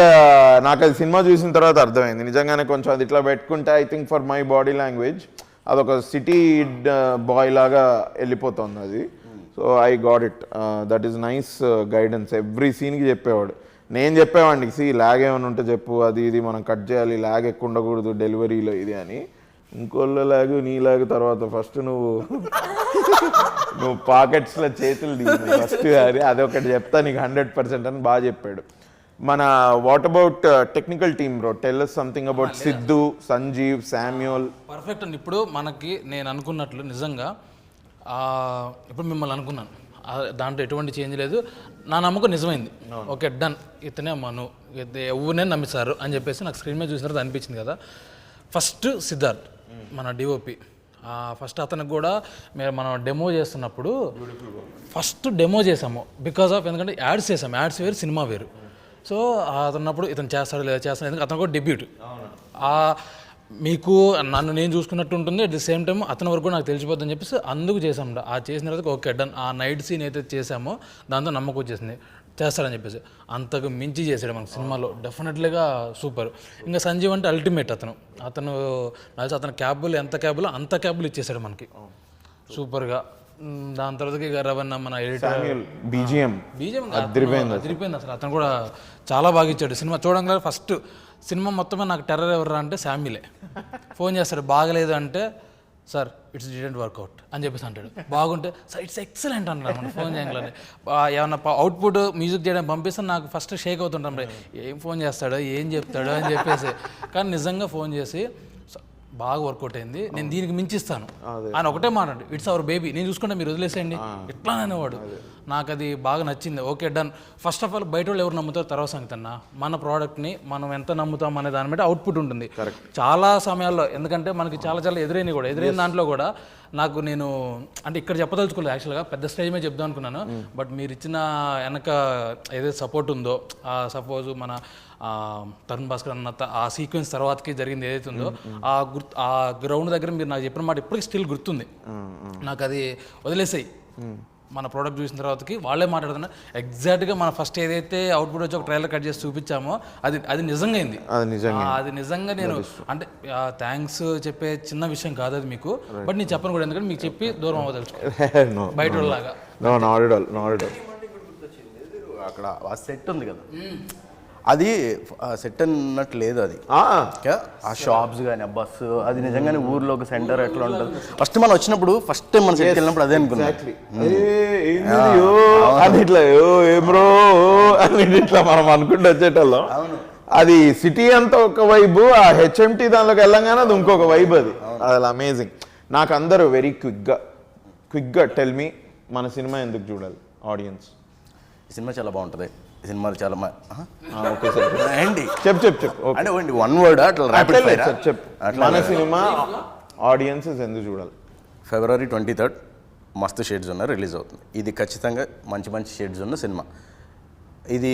నాకు అది సినిమా చూసిన తర్వాత అర్థమైంది, నిజంగానే కొంచెం అది ఇట్లా పెట్టుకుంటే I think for my body language అదొక సిటీ బాయ్ లాగా వెళ్ళిపోతుంది అది. So I got it. That is nice guidance. Every సీన్కి చెప్పేవాడు. నేను చెప్పేవాడికి ల్యాగ్ ఏమైనా ఉంటే చెప్పు, అది ఇది మనం కట్ చేయాలి, ల్యాగ్ ఎక్కువ ఉండకూడదు డెలివరీలో ఇది అని. ఇంకోళ్ళ లాగు నీ లాగు తర్వాత ఫస్ట్ నువ్వు పాకెట్స్లో చేతులు తీసి ఫస్ట్ అదొకటి చెప్తా నీకు 100% అని బాగా చెప్పాడు. మన what about technical team bro, tell us something about Siddhu, Sanjeev, Samuel. Perfect అండి. ఇప్పుడు మనకి నేను అనుకున్నట్లు నిజంగా ఇప్పుడు మిమ్మల్ని అనుకున్నాను, దాంట్లో ఎటువంటి చేంజ్ లేదు. నా నమ్మకం నిజమైంది. ఓకే డన్, ఇతనే మను, ఎవరినే నమ్మిస్తారు అని చెప్పేసి నాకు స్క్రీన్ మీద చూసిన తర్వాత అనిపించింది కదా. ఫస్ట్ సిద్ధార్థ్ మన డిఓపి, ఫస్ట్ అతనికి కూడా మనం డెమో చేస్తున్నప్పుడు ఫస్ట్ డెమో చేసాము బికాస్ ఆఫ్ ఎందుకంటే యాడ్స్ చేసాము, యాడ్స్ వేరు సినిమా వేరు. సో అతన్నప్పుడు ఇతను చేస్తాడు లేదా చేస్తాడు, ఎందుకంటే అతను కూడా డెబ్యూట్. మీకు నన్ను నేను చూసుకున్నట్టు ఉంటుంది, అట్ ది సేమ్ టైం అతని వరకు నాకు తెలిసిపోద్దని చెప్పేసి అందుకు చేసాము. ఆ చేసిన తర్వాత ఓకే డన్. ఆ నైట్ సీన్ అయితే చేసామో దాంతో నమ్మకం వచ్చేసింది చేస్తాడని చెప్పేసి. అంతకు మించి చేశాడు మనకు సినిమాలో, డెఫినెట్లీగా సూపర్. ఇంకా సంజీవ్ అంటే అల్టిమేట్. అతను అతని క్యాబులు ఎంత క్యాబులు అంత క్యాబులు ఇచ్చేసాడు మనకి సూపర్గా. దాని తర్వాత ఇక రవణ మన ఎడిటర్ బీజిఎం అదిరిపోయింది అసలు. అతను కూడా చాలా బాగా ఇచ్చాడు సినిమా. చూడంగా ఫస్ట్ సినిమా మొత్తమే నాకు టెర్రర్ ఎవరు అంటే శామ్యులే. ఫోన్ చేస్తాడు బాగలేదు అంటే సార్ ఇట్స్ డిడెంట్ వర్కౌట్ అని చెప్పేసి అంటాడు. బాగుంటే సార్ ఇట్స్ ఎక్సలెంట్ అంటాడు మనం ఫోన్ చేయగలని. ఏమన్నా అవుట్పుట్ మ్యూజిక్ చేయడానికి పంపిస్తే నాకు ఫస్ట్ షేక్ అవుతుంటాం, ఏం ఫోన్ చేస్తాడో ఏం చెప్తాడో అని చెప్పేసి. కానీ నిజంగా ఫోన్ చేసి బాగా వర్కౌట్ అయింది, నేను దీనికి మించిస్తాను ఆయన ఒకటే మాట అండి, ఇట్స్ అవర్ బేబీ, నేను చూసుకుంటే మీరు వదిలేసేయండి ఎట్లా అనేవాడు. నాకు అది బాగా నచ్చింది. Okay done. First of all బయట వాళ్ళు ఎవరు నమ్ముతారో తర్వాత సంగతి అన్న, మన ప్రోడక్ట్ని మనం ఎంత నమ్ముతాం అనే దాని మీద అవుట్పుట్ ఉంటుంది. చాలా సమయాల్లో ఎందుకంటే మనకి చాలా చాలా ఎదురైన దాంట్లో కూడా నాకు నేను అంటే ఇక్కడ చెప్పదలుచుకోలేదు యాక్చువల్గా, పెద్ద స్టేజ్ మీద చెప్దాం అనుకున్నాను. బట్ మీరు ఇచ్చిన వెనక ఏదైతే సపోర్ట్ ఉందో, సపోజ్ మన తరుణ్ భాస్కర్ అన్న ఆ సీక్వెన్స్ తర్వాతకి జరిగింది ఏదైతే ఉందో ఆ గ్రౌండ్ దగ్గర మీరు నాకు చెప్పిన మాట ఇప్పటికీ స్టిల్ గుర్తుంది. నాకు అది వదిలేసాయి. మన ప్రోడక్ట్ చూసిన తర్వాతకి వాళ్ళే మాట్లాడుతున్నారు ఎగ్జాక్ట్గా మన ఫస్ట్ ఏదైతే అవుట్పుట్ వచ్చి ఒక ట్రైలర్ కట్ చేసి చూపించామో అది నిజంగా అయింది. అది నిజంగా నేను అంటే థ్యాంక్స్ చెప్పే చిన్న విషయం కాదు అది మీకు, బట్ నేను చెప్పను కూడా ఎందుకంటే మీకు చెప్పి దూరం అవ్వదలుచుకో బయట వాళ్ళలాగా. అక్కడ ఆ సెట్ ఉంది కదా, అది సెట్ అన్నట్టు లేదు. అది ఆ షాప్స్ కానీ ఆ బస్సు అది నిజంగానే ఊర్లో ఒక సెంటర్ ఎట్లా ఉంటుంది. ఫస్ట్ మనం వచ్చినప్పుడు ఫస్ట్ టైం మనం సెట్కి వెళ్ళినప్పుడు అదే అనుకున్నాం, ఇట్లా ఏమ్రో అని ఇట్లా మనం అనుకుంటూ వచ్చేటోళ్ళం. అది సిటీ అంతా ఒక వైబు, ఆ హెచ్ఎంటీ దానిలోకి వెళ్ళంగానే అది ఇంకొక వైబ్. అది అమేజింగ్. నాకు అందరూ వెరీ క్విక్గా టెల్ మీ మన సినిమా ఎందుకు చూడాలి ఆడియన్స్? ఈ సినిమా చాలా బాగుంటుంది. ఈ సినిమాలు చాలా ఓకే సార్ అండి చెప్పు అంటే వన్ వర్డ్ అట్లా ర్యాపిడ్ ఫైర్ చెప్పు. మన సినిమా ఆడియన్సెస్ ఎందుకు చూడాలి? February 23rd మస్తు షేడ్స్ ఉన్న రిలీజ్ అవుతుంది. ఇది ఖచ్చితంగా మంచి మంచి షేడ్స్ ఉన్న సినిమా. ఇది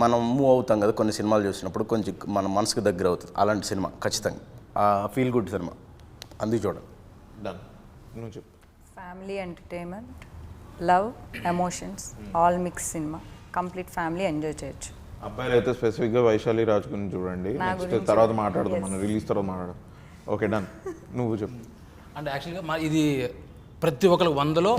మనం మూవ్ అవుతాం కదా కొన్ని సినిమాలు చూసినప్పుడు, కొంచెం మన మనసుకు దగ్గర అవుతుంది. అలాంటి సినిమా ఖచ్చితంగా ఫీల్ గుడ్ సినిమా, అందుకు చూడండి. డన్. నువ్వు చెప్పు. Family entertainment, love, emotions all mix cinema. Complete family enjoy చేయొచ్చు. అబ్బాయిలు అయితే స్పెసిఫిక్గా వైశాలి రాజ్ గురించి చూడండి. నెక్స్ట్ తర్వాత మాట్లాడదాం, మనం రిలీజ్ తర్వాత మాట్లాడదాం. Okay done. నువ్వు చెప్పు. అంటే యాక్చువల్గా ఇది ప్రతి ఒక్కరు 100లో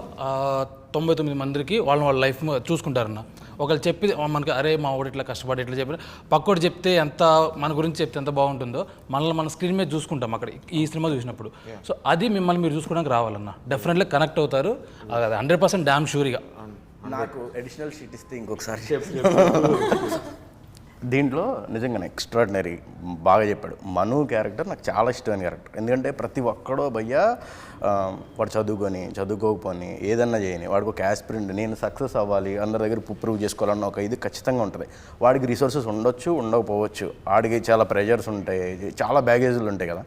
99 మందికి వాళ్ళ లైఫ్ చూసుకుంటారన్న. ఒకళ్ళు చెప్పి మనకి అరే మా వాడు ఇట్లా కష్టపడి ఇట్లా చెప్పి పక్కోడు చెప్తే ఎంత మన గురించి చెప్తే ఎంత బాగుంటుందో మనల్ని మన స్క్రీన్ మీద చూసుకుంటాం అక్కడ ఈ సినిమా చూసినప్పుడు. సో అది మిమ్మల్ని మీరు చూసుకోవడానికి రావాలన్న, డెఫినెట్లీ కనెక్ట్ అవుతారు. అది 100% డ్యామ్ షూర్గా. నాకు అడిషనల్ షీట్ ఇస్తే ఇంకొకసారి దీంట్లో నిజంగానే ఎక్స్ట్రాడినరీ బాగా చెప్పాడు. మను క్యారెక్టర్ నాకు చాలా ఇష్టమైన క్యారెక్టర్. ఎందుకంటే ప్రతి ఒక్కడో భయ్యా వాడు చదువుకోకపోని ఏదన్నా చేయని వాడికి ఒక యాస్పిరెంట్, నేను సక్సెస్ అవ్వాలి, అందరి దగ్గర ప్రూవ్ చేసుకోవాలన్న ఒక ఇది ఖచ్చితంగా ఉంటుంది. వాడికి రిసోర్సెస్ ఉండొచ్చు, ఉండకపోవచ్చు, వాడికి చాలా ప్రెషర్స్ ఉంటాయి, చాలా బ్యాగేజ్లు ఉంటాయి కదా.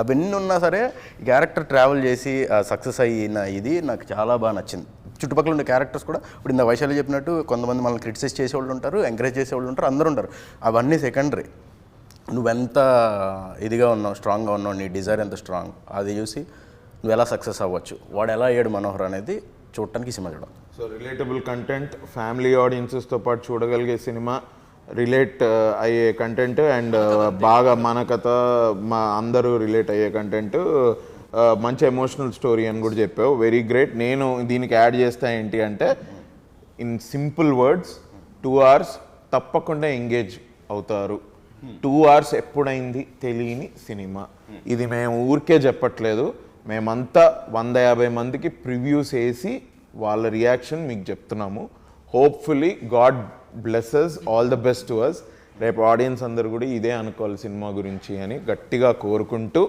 అవన్నీ ఉన్నా సరే ఈ క్యారెక్టర్ ట్రావెల్ చేసి సక్సెస్ అయిన ఇది నాకు చాలా బాగా నచ్చింది. చుట్టుపక్కల ఉండే క్యారెక్టర్స్ కూడా ఇప్పుడు ఇంత వైశాలి చెప్పినట్టు కొంతమంది మనల్ని క్రిటిసైజ్ చేసేవాళ్ళు ఉంటారు, ఎంకరేజ్ చేసేవాళ్ళు ఉంటారు, అందరూ ఉంటారు. అవన్నీ సెకండరీ. నువ్వెంత ఇదిగా ఉన్నావు, స్ట్రాంగ్గా ఉన్నావు, నీ డిజైర్ ఎంత స్ట్రాంగ్, అది చూసి నువ్వు ఎలా సక్సెస్ అవ్వచ్చు, వాడు ఎలా అయ్యాడు మనోహర్ అనేది చూడటానికి సినిమా చూడాలి. సో రిలేటబుల్ కంటెంట్, ఫ్యామిలీ ఆడియన్సెస్తో పాటు చూడగలిగే సినిమా, రిలేట్ అయ్యే కంటెంట్ అండ్ బాగా మన కథ మా అందరూ రిలేట్ అయ్యే కంటెంట్, మంచి ఎమోషనల్ స్టోరీ అని కూడా చెప్పావు. Very great. నేను దీనికి యాడ్ చేస్తా ఏంటి అంటే, ఇన్ సింపుల్ వర్డ్స్ 2 hours తప్పకుండా ఎంగేజ్ అవుతారు. 2 hours ఎప్పుడైంది తెలియని సినిమా ఇది. మేము ఊరికే చెప్పట్లేదు, మేమంతా 150 మందికి ప్రివ్యూస్ వేసి వాళ్ళ రియాక్షన్ మీకు చెప్తున్నాము. Hopefully God blesses, all the best to us. రేపు ఆడియన్స్ అందరు కూడా ఇదే అనుకోవాలి సినిమా గురించి అని గట్టిగా కోరుకుంటూ,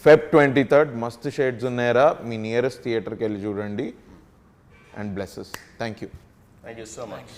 Feb 23rd మస్తు షేడ్స్ ఉన్నాయరా, మీ నియరెస్ట్ థియేటర్కి వెళ్ళి చూడండి. And blesses. Thank you so much.